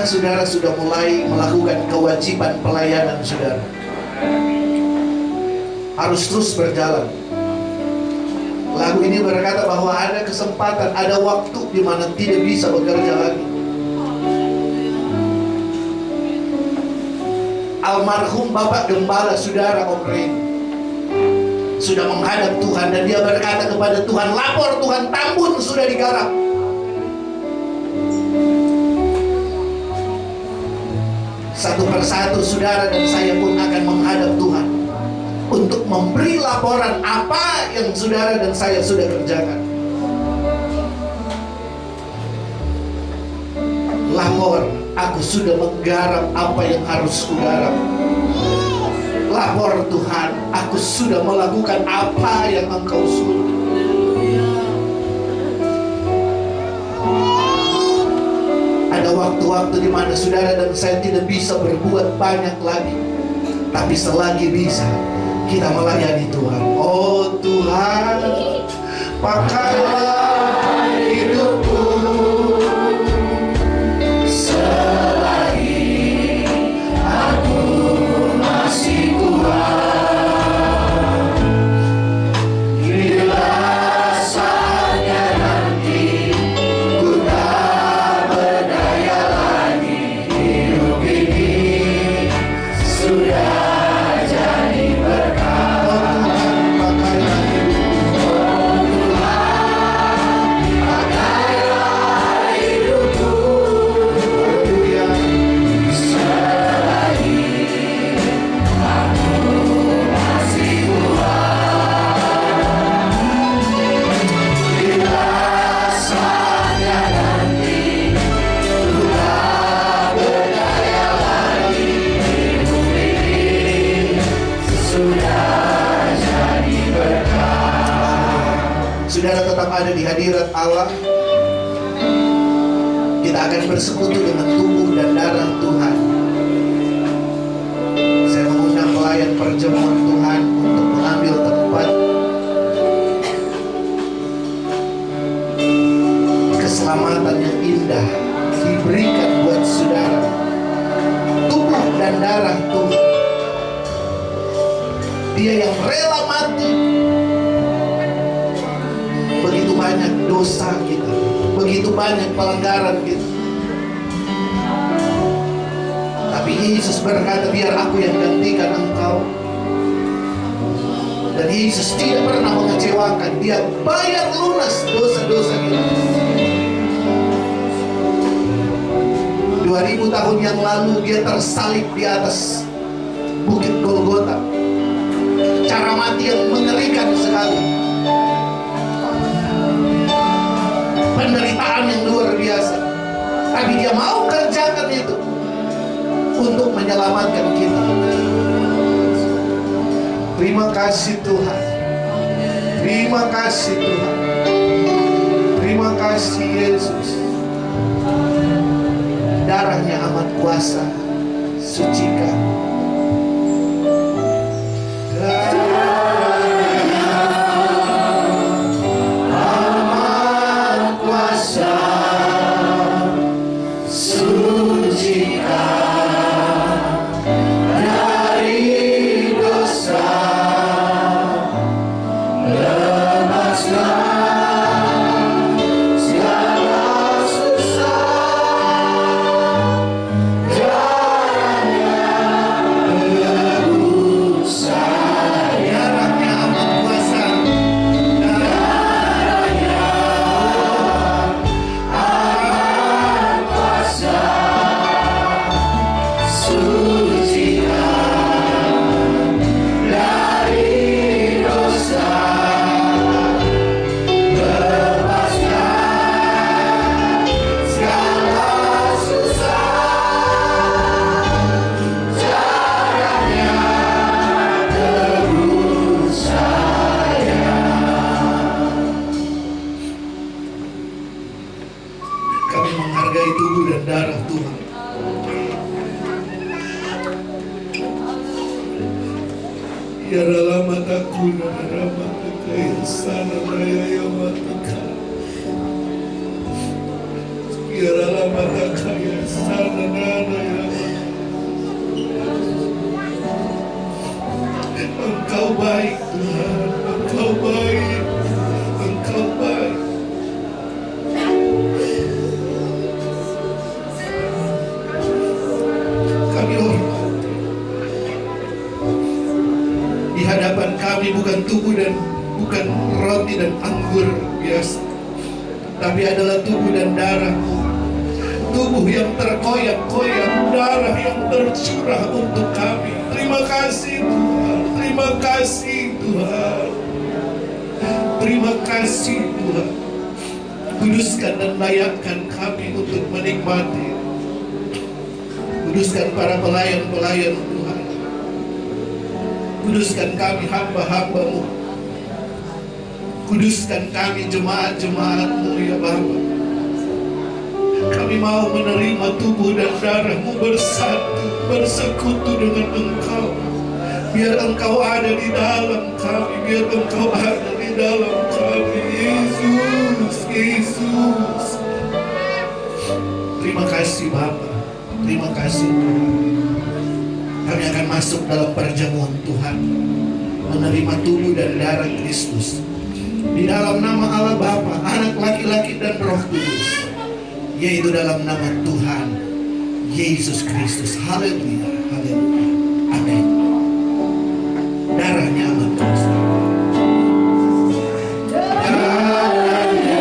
D: Saudara sudah mulai melakukan kewajiban pelayanan saudara? Harus terus berjalan. Lagu ini berkata bahwa ada kesempatan, ada waktu di mana tidak bisa bekerja lagi. Almarhum Bapak Gembala saudara Om Rin sudah menghadap Tuhan dan dia berkata kepada Tuhan, lapor Tuhan, Tambun sudah digarap. Satu persatu saudara dan saya pun akan menghadap Tuhan untuk memberi laporan apa yang saudara dan saya sudah kerjakan. Lapor, aku sudah menggarap apa yang harus kugarap. Lapor Tuhan, aku sudah melakukan apa yang Engkau suruh. Ada waktu-waktu di mana saudara dan saya tidak bisa berbuat banyak lagi, tapi selagi bisa kita melayani Tuhan. Oh Tuhan, pakailah hidupku selagi aku masih kuat. Bila saatnya nanti ku tak berdaya lagi, hidup ini sudah jadi berkah. Oh Tuhan, pakailah hidupku. ada di hadirat Allah, kita akan bersekutu dengan tubuh dan darah Tuhan. Saya mengundang pelayan perjamuan Tuhan untuk mengambil tempat. Keselamatan yang indah diberikan buat saudara. Tubuh dan darah Tuhan. Dia yang rela mati. Begitu banyak dosa kita, begitu banyak pelanggaran kita. Tapi Yesus berkata, biar aku yang gantikan engkau. Dan Yesus tidak pernah mengecewakan. Dia bayar lunas dosa-dosa kita. 2000 tahun yang lalu dia tersalib di atas Bukit Golgota. Cara mati yang mengerikan sekali. Penderitaan yang luar biasa. Tapi dia mau kerjakan itu untuk menyelamatkan kita. Terima kasih Tuhan. Terima kasih Tuhan. Terima kasih Yesus. Darahnya amat kuasa, sucikan. Darahnya amat kuasa, sucikan dari dosa, lepaskan segala susah. Kami menghargai tubuh dan darah Tuhan. Ya dalam mataku dan dalam mataku yang sana raya yang mataku. Ya dalam mataku yang sana raya yang mataku. Engkau baik Tuhan, Engkau baik, Engkau baik. Di hadapan kami bukan tubuh dan bukan roti dan anggur biasa, tapi adalah tubuh dan darah-Mu. Tubuh yang terkoyak-koyak, darah yang tercurah untuk kami. Terima kasih Tuhan, terima kasih Tuhan, terima kasih Tuhan. Kuduskan dan layakkan kami untuk menikmati. Kuduskan para pelayan-pelayan Tuhan. Kuduskan kami hamba-hamba-Mu. Kuduskan kami jemaat-jemaat-Mu ya Bapa. Kami mau menerima tubuh dan darah-Mu bersatu, bersekutu dengan Engkau. Biar Engkau ada di dalam kami, biar Engkau ada di dalam kami. Yesus, Yesus. Terima kasih Bapa. Terima kasih Tuhan. Kami akan masuk dalam perjamuan Tuhan, menerima tubuh dan darah Kristus. Di dalam nama Allah Bapa, Anak laki-laki dan Roh Kudus, yaitu dalam nama Tuhan Yesus Kristus. Haleluya, haleluya, amin. Darahnya amat kuasa.
E: Darahnya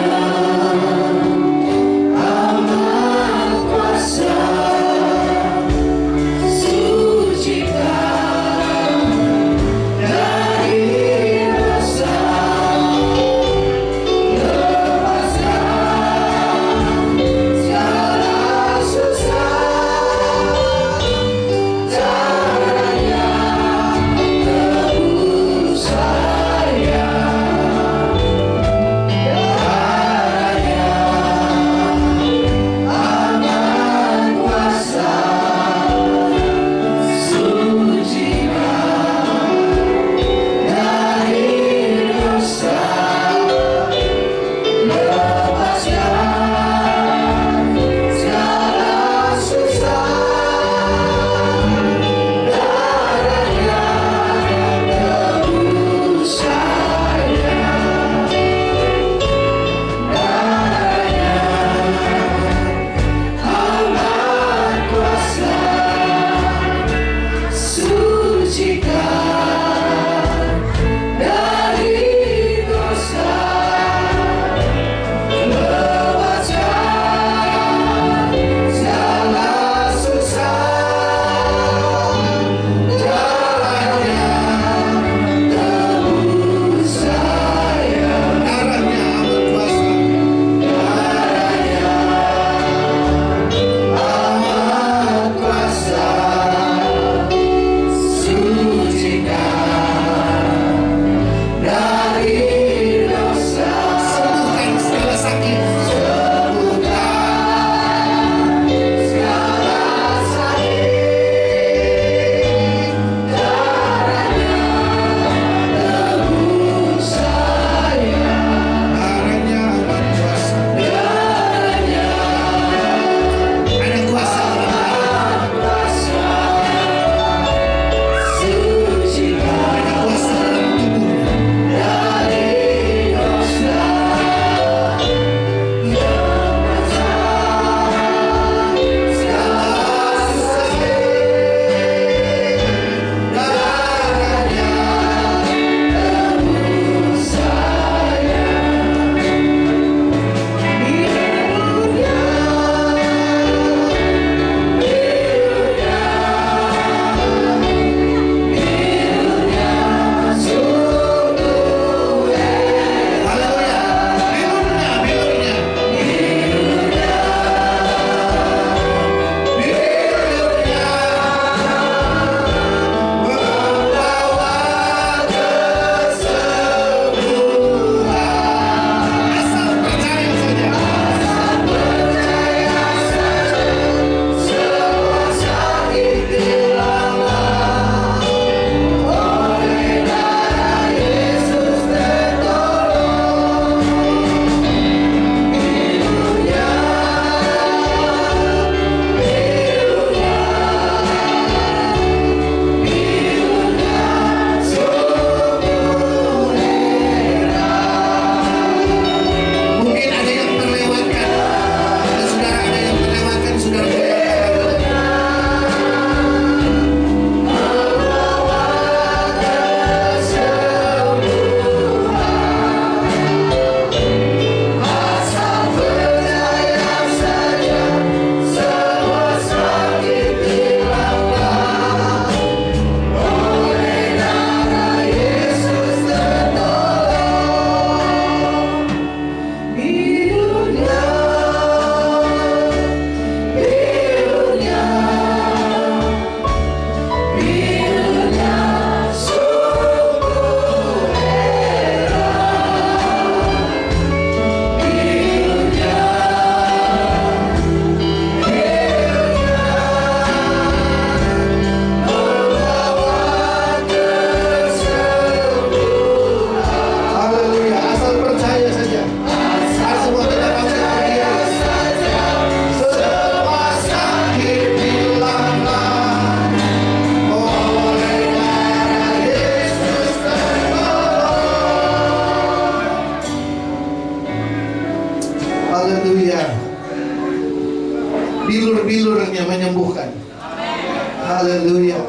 D: sembuhkan. Haleluya.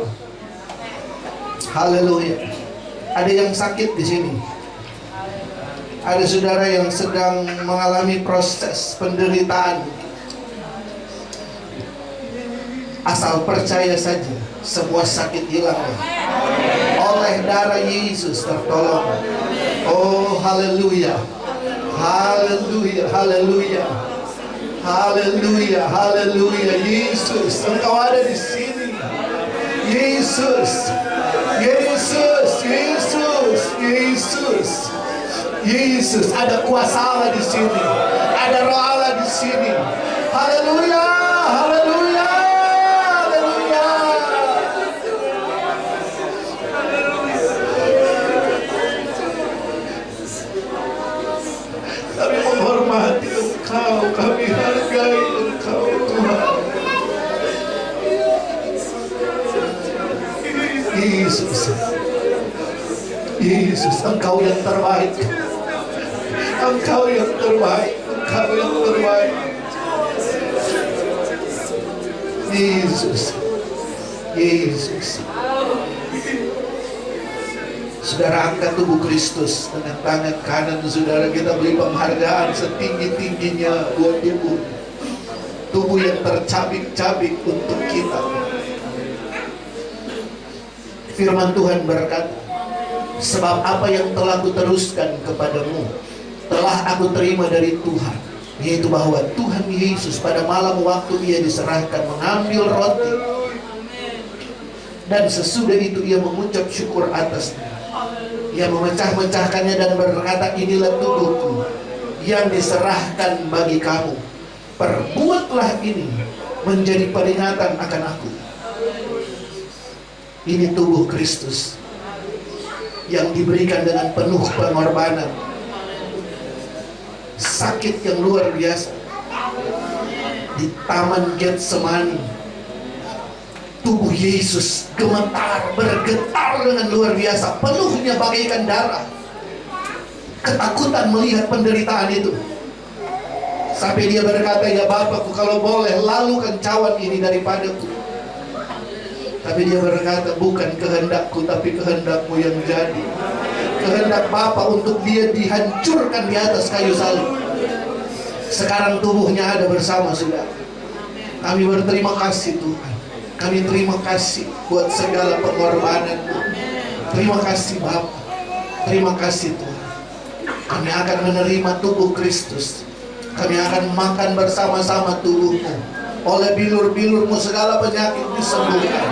D: Haleluya. Ada yang sakit di sini. Ada saudara yang sedang mengalami proses penderitaan. Asal percaya saja, semua sakit hilang oleh darah Yesus, tertolong. Oh, haleluya. Haleluya, haleluya. Haleluya, haleluya. Yesus, Engkau ada di sini. Yesus. Yesus, Yesus, Yesus. Yesus, ada kuasa Allah di sini. Ada roh Allah di sini. Haleluya, haleluya. Kami menghormati Engkau, kami hargai Engkau, Tuhan. Yesus, Yesus, Engkau yang terbaik. Engkau yang terbaik, Engkau yang terbaik. Yesus, Yesus. Saudara, angkat tubuh Kristus dengan tangan kanan saudara. Kita beri penghargaan setinggi-tingginya buat tubuh. Tubuh yang tercabik-cabik untuk kita. Firman Tuhan berkata, sebab apa yang telah kuteruskan kepadamu telah aku terima dari Tuhan, yaitu bahwa Tuhan Yesus pada malam waktu ia diserahkan mengambil roti, dan sesudah itu ia mengucap syukur atasnya. Ia memecah-mecahkannya dan berkata, inilah tubuhku yang diserahkan bagi kamu. Perbuatlah ini menjadi peringatan akan aku. Ini tubuh Kristus yang diberikan dengan penuh pengorbanan. Sakit yang luar biasa di Taman Getsemani, tubuh Yesus gemetar, bergetar dengan luar biasa, penuhnya bagaikan darah. Ketakutan melihat penderitaan itu. Sampai dia berkata, ya Bapakku, kalau boleh lalukan cawan ini daripadaku. Tapi dia berkata, bukan kehendakku, tapi kehendakmu yang jadi. Kehendak Bapa untuk dia dihancurkan di atas kayu salib. Sekarang tubuhnya ada bersama saudara. Kami berterima kasih Tuhan. Kami terima kasih buat segala pengorbanan-Mu. Terima kasih Bapa. Terima kasih Tuhan. Kami akan menerima tubuh Kristus. Kami akan makan bersama-sama tubuh-Mu. Oleh bilur-bilur-Mu segala penyakit disembuhkan.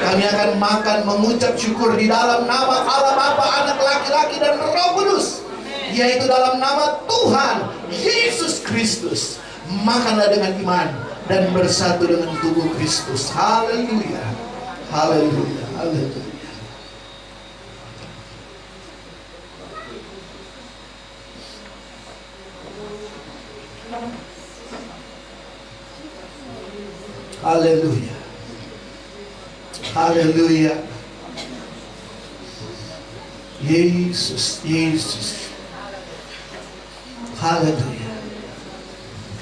D: Kami akan makan mengucap syukur di dalam nama Allah Bapa, Anak laki-laki dan Roh Kudus, yaitu dalam nama Tuhan Yesus Kristus. Makanlah dengan iman dan bersatu dengan tubuh Kristus. Haleluya. Haleluya. Haleluya. Haleluya. Haleluya. Yesus, Yesus. Haleluya.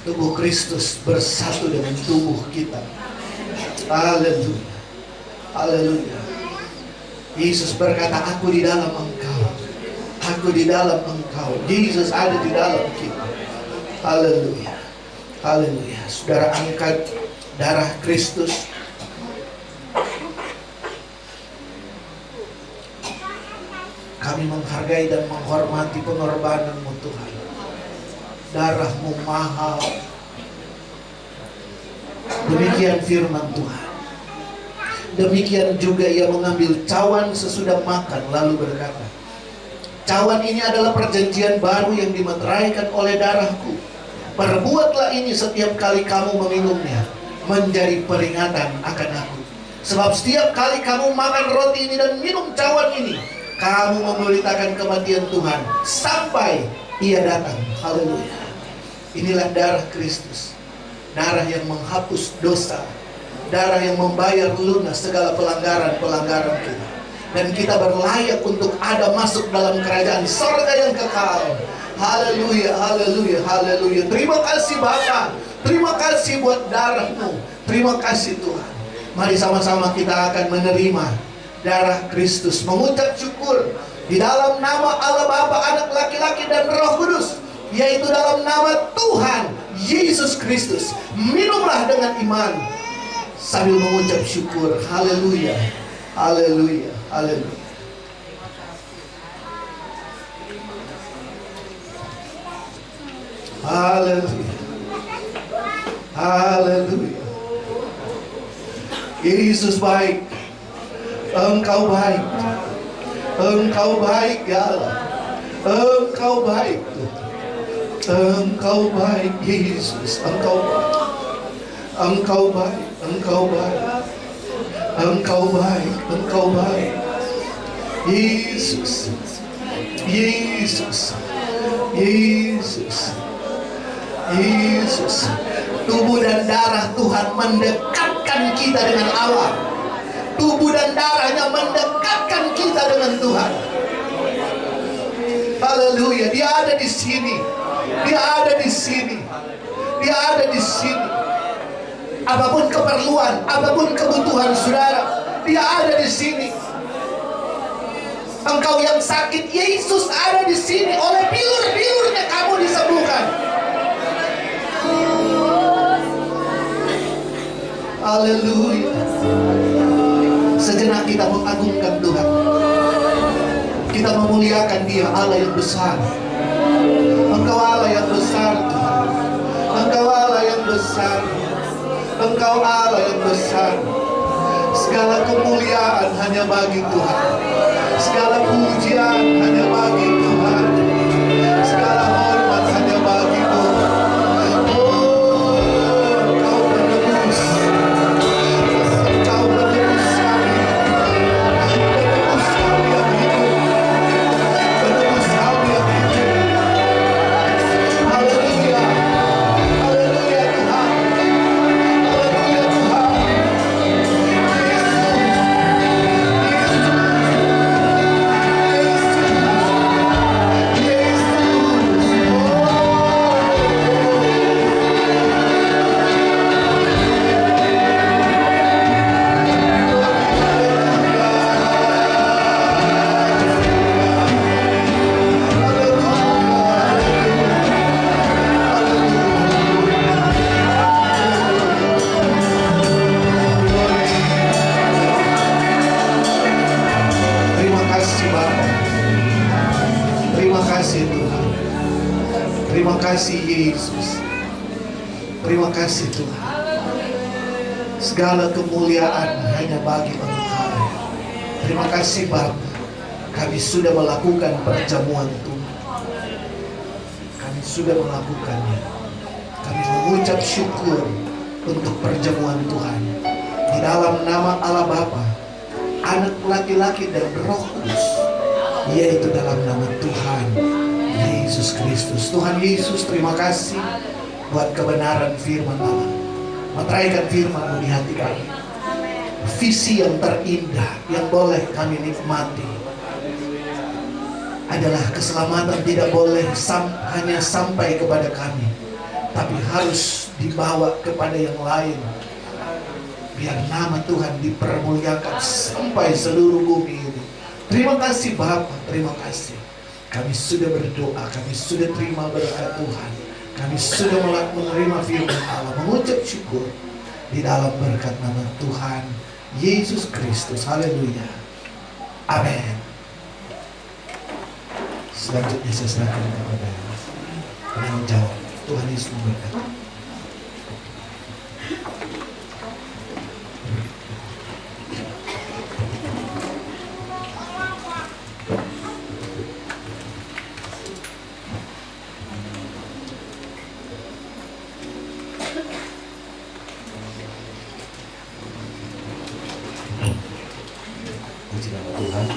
D: Tubuh Kristus bersatu dengan tubuh kita. Haleluya. Haleluya. Yesus berkata, aku di dalam engkau. Aku di dalam engkau. Yesus ada di dalam kita. Haleluya. Haleluya. Saudara, angkat darah Kristus. Kami menghargai dan menghormati pengorbanan-Mu Tuhan. Darah-Mu mahal. Demikian firman Tuhan. Demikian juga ia mengambil cawan sesudah makan lalu berkata, cawan ini adalah perjanjian baru yang dimeteraikan oleh darahku. Perbuatlah ini setiap kali kamu meminumnya, menjadi peringatan akan aku. Sebab setiap kali kamu makan roti ini dan minum cawan ini, kamu memberitakan kematian Tuhan sampai Ia datang. Haleluya. Inilah darah Kristus, darah yang menghapus dosa, darah yang membayar lunas segala pelanggaran-pelanggaran kita. Dan kita berlayak untuk ada masuk dalam kerajaan sorga yang kekal. Haleluya, haleluya, haleluya. Terima kasih Bapa. Terima kasih buat darah-Mu. Terima kasih Tuhan. Mari sama-sama kita akan menerima darah Kristus, mengucap syukur di dalam nama Allah Bapa, Anak laki-laki dan Roh Kudus, yaitu dalam nama Tuhan Yesus Kristus. Minumlah dengan iman sambil mengucap syukur. Haleluya, haleluya, haleluya. Haleluya, haleluya. Yesus baik, Engkau baik, Engkau baik ya Allah, Engkau baik, Engkau baik Yesus, Engkau baik, Engkau baik, Engkau baik, Engkau baik, Engkau baik, Yesus, Yesus, Yesus, Yesus. Tubuh dan darah Tuhan mendekatkan kita dengan Allah. Tubuh dan darahnya mendekatkan kita dengan Tuhan. Haleluya. Dia ada di sini. Dia ada di sini. Dia ada di sini. Apapun keperluan, apapun kebutuhan saudara, Dia ada di sini. Engkau yang sakit, Yesus ada di sini. Oleh bilur-bilurnya kamu disembuhkan. Haleluya. Sejenak kita mengagungkan Tuhan. Kita memuliakan Dia, Allah yang besar. Engkau Allah yang besar Tuhan. Engkau Allah yang besar. Engkau Allah yang besar. Segala kemuliaan hanya bagi Tuhan. Segala pujian hanya bagi Tuhan. Segala hormat hanya bagi Tuhan. Terima kasih Yesus. Terima kasih Tuhan. Segala kemuliaan hanya bagi Engkau. Terima kasih Bapa. Kami sudah melakukan perjamuan Tuhan. Kami sudah melakukannya. Kami mengucap syukur untuk perjamuan Tuhan. Di dalam nama Allah Bapa, Anak laki-laki dan Roh Kudus, yaitu dalam nama Tuhan Yesus Kristus. Tuhan Yesus, terima kasih buat kebenaran firman Allah. Meteraikan firman-Mu di hati kami. Visi yang terindah yang boleh kami nikmati adalah keselamatan tidak boleh hanya sampai kepada kami, tapi harus dibawa kepada yang lain. Biar nama Tuhan dipermuliakan sampai seluruh bumi ini. Terima kasih Bapa, terima kasih. Kami sudah berdoa, kami sudah terima berkat Tuhan. Kami sudah menerima firman Allah, mengucap syukur di dalam berkat nama Tuhan Yesus Kristus. Haleluya. Amin. Selanjutnya saya serahkan kepada penanggung jawab. Tuhan Yesus memberkati.
A: Puji nama Tuhan.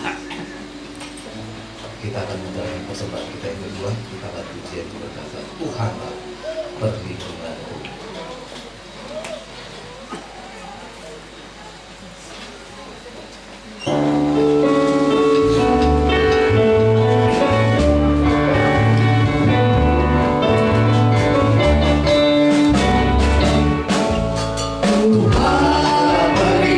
A: Kita akan memulai persembahan kita yang kedua. Kita akan pujian berkata, Tuhanlah perlindunganku.
D: Tuhanlah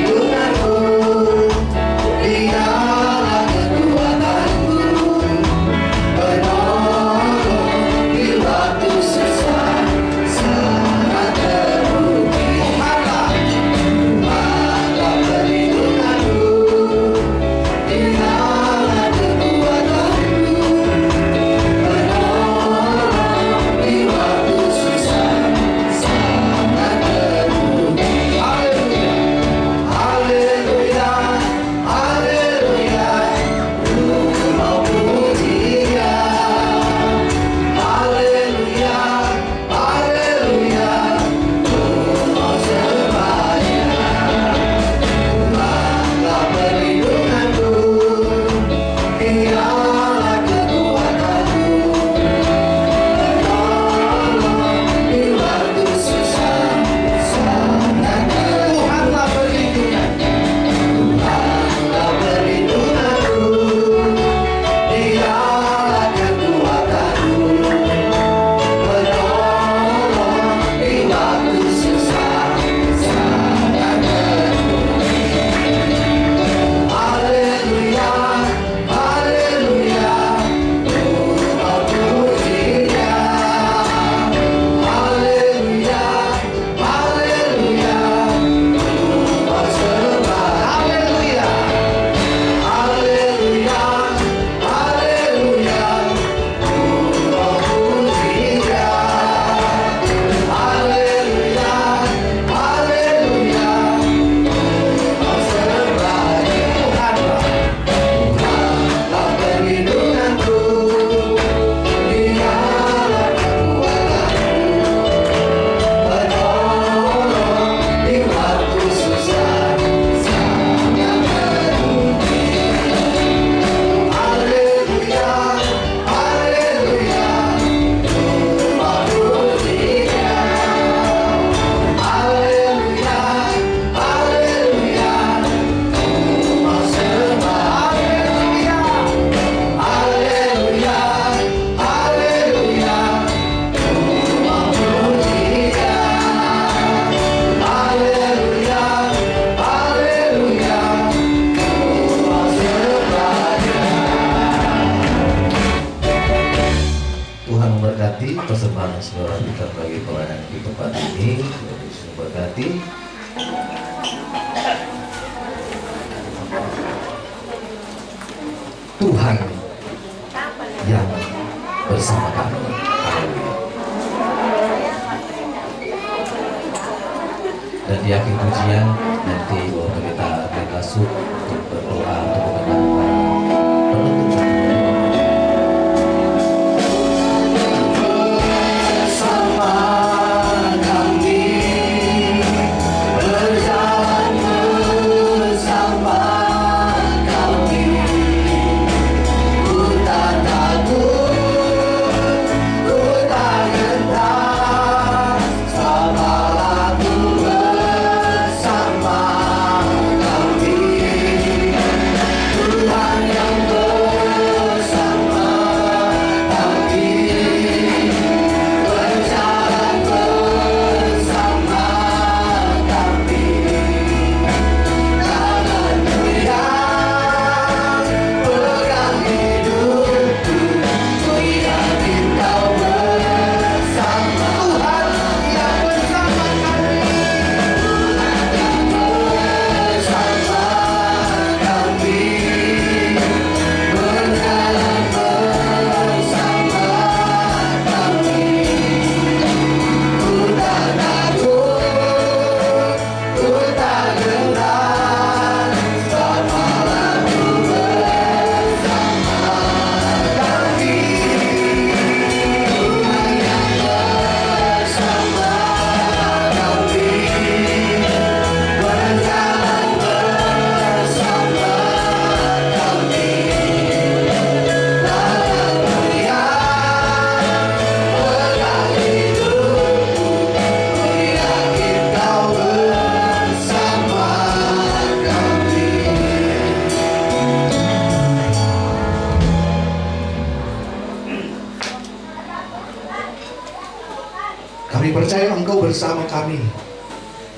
D: bersama kami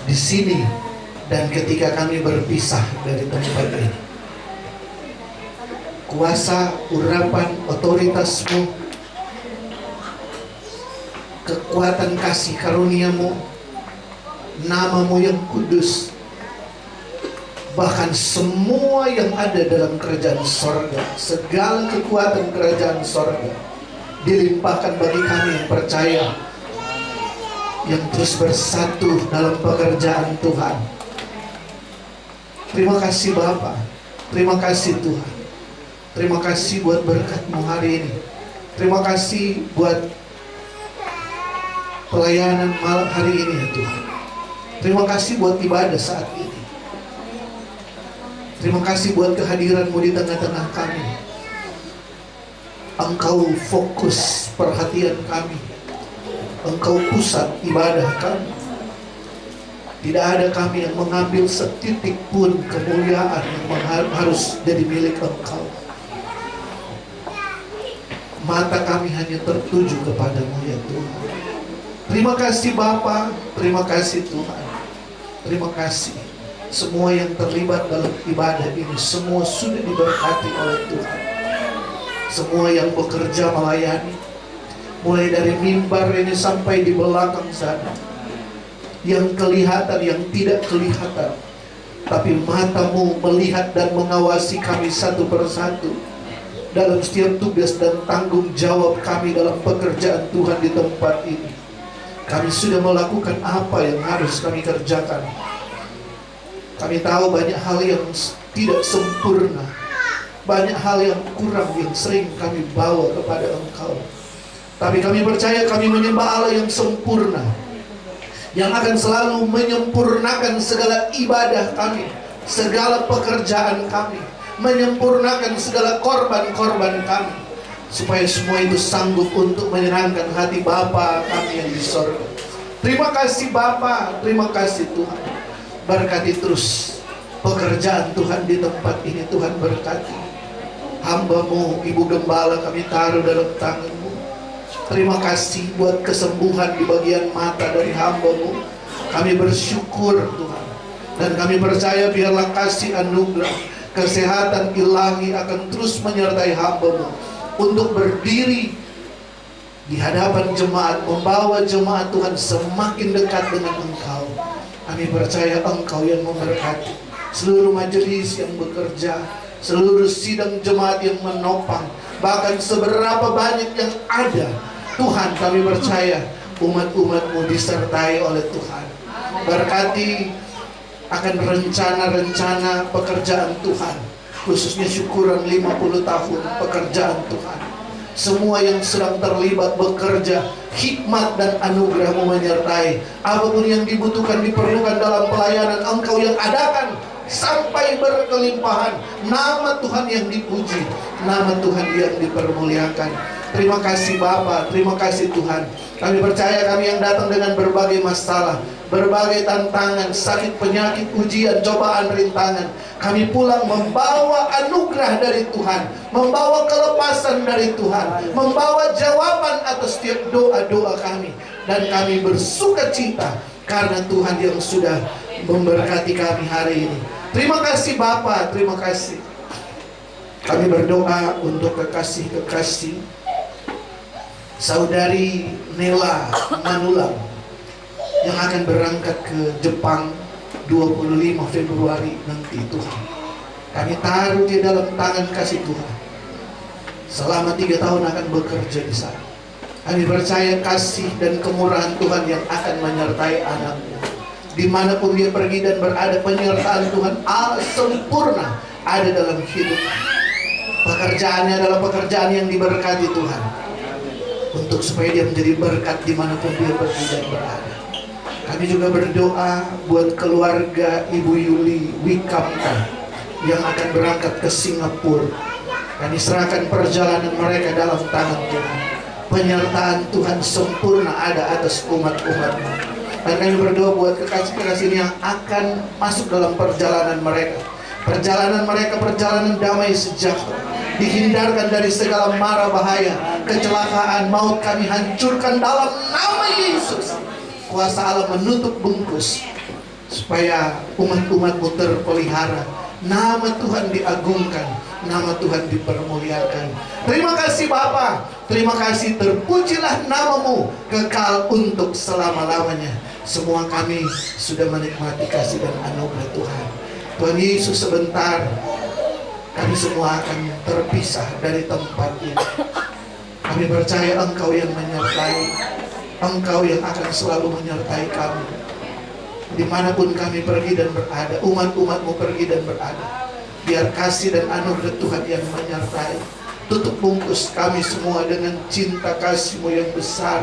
D: di sini dan ketika kami berpisah dari tempat ini. Kuasa, urapan, otoritas-Mu, kekuatan kasih karunia-Mu, nama-Mu yang kudus, bahkan semua yang ada dalam kerajaan sorga, segala kekuatan kerajaan sorga dilimpahkan bagi kami yang percaya, yang terus bersatu dalam pekerjaan Tuhan. Terima kasih Bapa, terima kasih Tuhan, terima kasih buat berkat-Mu hari ini, terima kasih buat pelayanan malam hari ini ya Tuhan, terima kasih buat ibadah saat ini. Terima kasih buat kehadiran-Mu di tengah-tengah kami. Engkau fokus perhatian kami, Engkau pusat ibadah kami. Tidak ada kami yang mengambil setitik pun kemuliaan yang harus jadi milik Engkau. Mata kami hanya tertuju kepada-Mu ya Tuhan. Terima kasih Bapa, terima kasih Tuhan, terima kasih. Semua yang terlibat dalam ibadah ini, semua sudah diberkati oleh Tuhan. Semua yang bekerja melayani, mulai dari mimbar ini sampai di belakang sana, yang kelihatan, yang tidak kelihatan, tapi mata-Mu melihat dan mengawasi kami satu persatu dalam setiap tugas dan tanggung jawab kami dalam pekerjaan Tuhan di tempat ini. Kami sudah melakukan apa yang harus kami kerjakan. Kami tahu banyak hal yang tidak sempurna, banyak hal yang kurang yang sering kami bawa kepada Engkau. Tapi kami percaya kami menyembah Allah yang sempurna, yang akan selalu menyempurnakan segala ibadah kami, segala pekerjaan kami, menyempurnakan segala korban-korban kami, supaya semua itu sanggup untuk menyenangkan hati Bapa kami yang di sorga. Terima kasih Bapa, terima kasih Tuhan. Berkati terus pekerjaan Tuhan di tempat ini. Tuhan berkati hamba-Mu, Ibu Gembala kami taruh dalam tangan-Mu. Terima kasih buat kesembuhan di bagian mata dari hamba-Mu. Kami bersyukur Tuhan, dan kami percaya biarlah kasih anugerah kesehatan ilahi akan terus menyertai hamba-Mu untuk berdiri di hadapan jemaat, membawa jemaat Tuhan semakin dekat dengan Engkau. Kami percaya Engkau yang memberkati seluruh majelis yang bekerja, seluruh sidang jemaat yang menopang, bahkan seberapa banyak yang ada. Tuhan, kami percaya umat-umat-Mu disertai oleh Tuhan. Berkati akan rencana-rencana pekerjaan Tuhan, khususnya syukuran 50 tahun pekerjaan Tuhan. Semua yang sedang terlibat bekerja, hikmat dan anugerah-Mu menyertai. Apapun yang dibutuhkan, diperlukan dalam pelayanan, Engkau yang adakan sampai berkelimpahan. Nama Tuhan yang dipuji, nama Tuhan yang dipermuliakan. Terima kasih Bapa, terima kasih Tuhan. Kami percaya kami yang datang dengan berbagai masalah, berbagai tantangan, sakit, penyakit, ujian, cobaan, rintangan, kami pulang membawa anugerah dari Tuhan, membawa kelepasan dari Tuhan, membawa jawaban atas setiap doa-doa kami. Dan kami bersuka cita karena Tuhan yang sudah memberkati kami hari ini. Terima kasih Bapa, terima kasih. Kami berdoa untuk kekasih-kekasih Saudari Nela Manulang yang akan berangkat ke Jepang 25 Februari nanti. Tuhan, kami taruh di dalam tangan kasih Tuhan. Selama 3 tahun akan bekerja di sana. Kami percaya kasih dan kemurahan Tuhan yang akan menyertai anaknya. Dimanapun dia pergi dan berada, penyertaan Tuhan sempurna ada dalam hidup. Pekerjaannya adalah pekerjaan yang diberkati Tuhan, untuk supaya dia menjadi berkat dimanapun dia pergi dan berada. Kami juga berdoa buat keluarga Ibu Yuli Wikamta yang akan berangkat ke Singapura. Kami serahkan perjalanan mereka dalam tangan Tuhan. Penyertaan Tuhan sempurna ada atas umat-umat-Mu. Dan kami berdoa buat kekasih-kekasih yang akan masuk dalam perjalanan mereka. Perjalanan mereka perjalanan damai sejahtera, dihindarkan dari segala mara bahaya, kecelakaan, maut. Kami hancurkan dalam nama Yesus. kuasa Allah menutup bungkus supaya umat-umatmu terpelihara. Nama Tuhan diagungkan, nama Tuhan dipermuliakan. Terima kasih Bapa, terima kasih, terpujilah namamu kekal untuk selama-lamanya. Semua kami sudah menikmati kasih dan anugerah Tuhan. Tuhan Yesus, sebentar kami semua akan terpisah dari tempat ini. Kami percaya Engkau yang menyertai, Engkau yang akan selalu menyertai kami. Dimanapun kami pergi dan berada, umat-umatmu pergi dan berada, biar kasih dan anugerah Tuhan yang menyertai. Tutup bungkus kami semua dengan cinta kasih-Mu yang besar.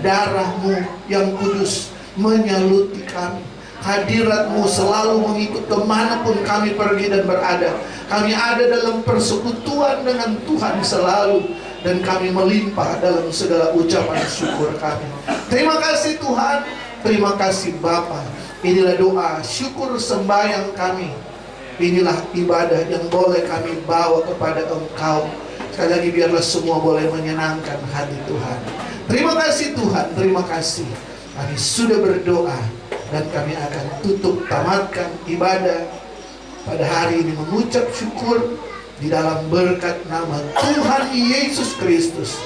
D: Darah-Mu yang kudus menyaluti kami. Hadirat-Mu selalu mengikut kemanapun kami pergi dan berada. Kami ada dalam persekutuan dengan Tuhan selalu, dan kami melimpah dalam segala ucapan syukur kami. Terima kasih Tuhan, terima kasih Bapa. Inilah doa, syukur, sembahyang kami. Inilah ibadah yang boleh kami bawa kepada Engkau. Sekali lagi biarlah semua boleh menyenangkan hati Tuhan. Terima kasih Tuhan, terima kasih. Kami sudah berdoa dan kami akan tutup, tamatkan ibadah pada hari ini mengucap syukur di dalam berkat nama Tuhan Yesus Kristus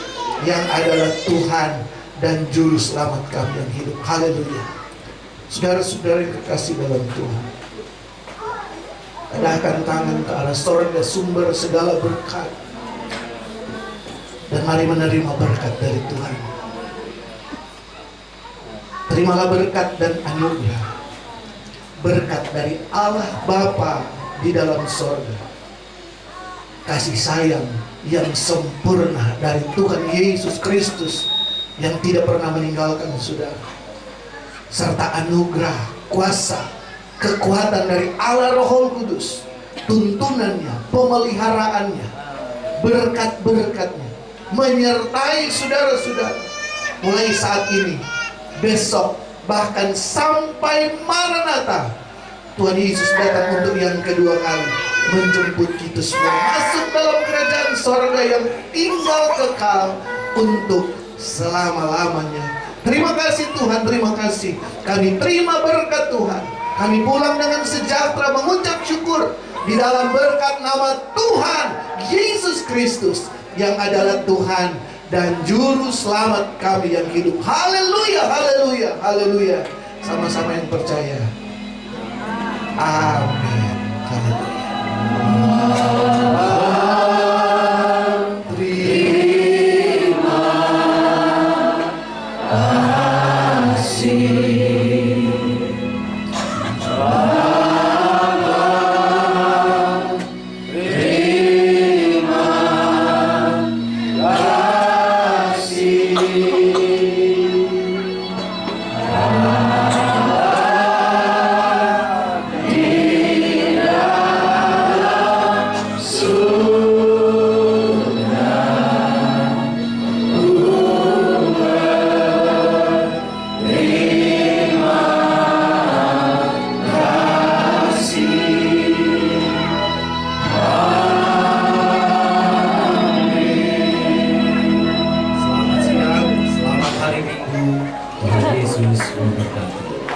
D: yang adalah Tuhan dan Juru Selamat kami yang hidup. Haleluya. Saudara-saudara yang kekasih dalam Tuhan, adahkan tangan ke arah sorga, sumber segala berkat, dan mari menerima berkat dari Tuhan. Terimalah berkat dan anugerah, berkat dari Allah Bapa di dalam sorga, kasih sayang yang sempurna dari Tuhan Yesus Kristus yang tidak pernah meninggalkan saudara, serta anugerah, kuasa, kekuatan dari Allah Roh Kudus, tuntunannya, pemeliharaannya, berkat-berkatnya menyertai saudara-saudara mulai saat ini, besok, bahkan sampai Maranatha. Tuhan Yesus datang untuk yang kedua kali, menjemput kita semua masuk dalam kerajaan sorga yang tinggal kekal untuk selama-lamanya. Terima kasih Tuhan, terima kasih. Kami terima berkat Tuhan. Kami pulang dengan sejahtera mengucap syukur di dalam berkat nama Tuhan Yesus Kristus yang adalah Tuhan dan Juru Selamat kami yang hidup. Haleluya, haleluya, haleluya. Sama-sama yang percaya. Amin. Haleluya.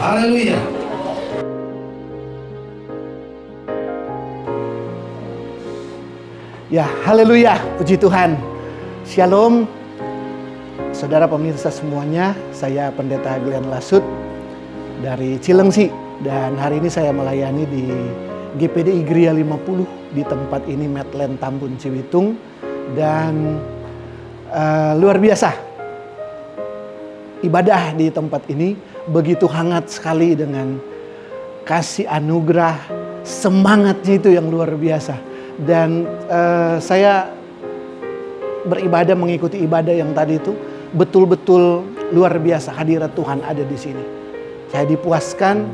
D: Haleluya.
E: Ya, haleluya, puji Tuhan. Shalom, saudara pemirsa semuanya. Saya Pendeta Glenn Lasut dari Cilengsi, dan hari ini saya melayani di GPDI Gria 50 di tempat ini, Medland Tambun Ciwitung, dan luar biasa. Ibadah di tempat ini begitu hangat sekali dengan kasih anugerah, semangatnya itu yang luar biasa. Dan saya beribadah, mengikuti ibadah yang tadi itu betul-betul luar biasa. Hadirat Tuhan ada di sini. Saya dipuaskan,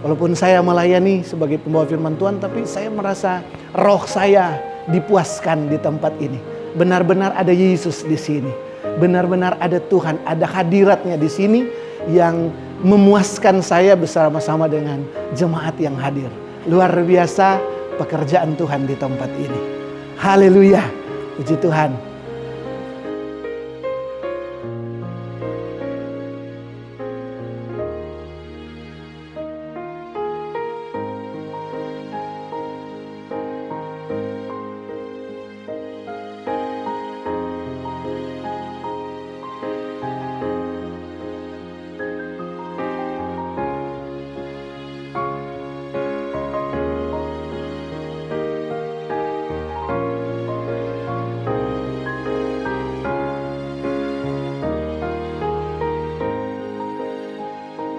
E: walaupun saya melayani sebagai pembawa firman Tuhan, tapi saya merasa roh saya dipuaskan di tempat ini. Benar-benar ada Yesus di sini. Benar-benar ada Tuhan, ada hadiratnya di sini yang memuaskan saya bersama-sama dengan jemaat yang hadir. Luar biasa pekerjaan Tuhan di tempat ini. Haleluya, puji Tuhan.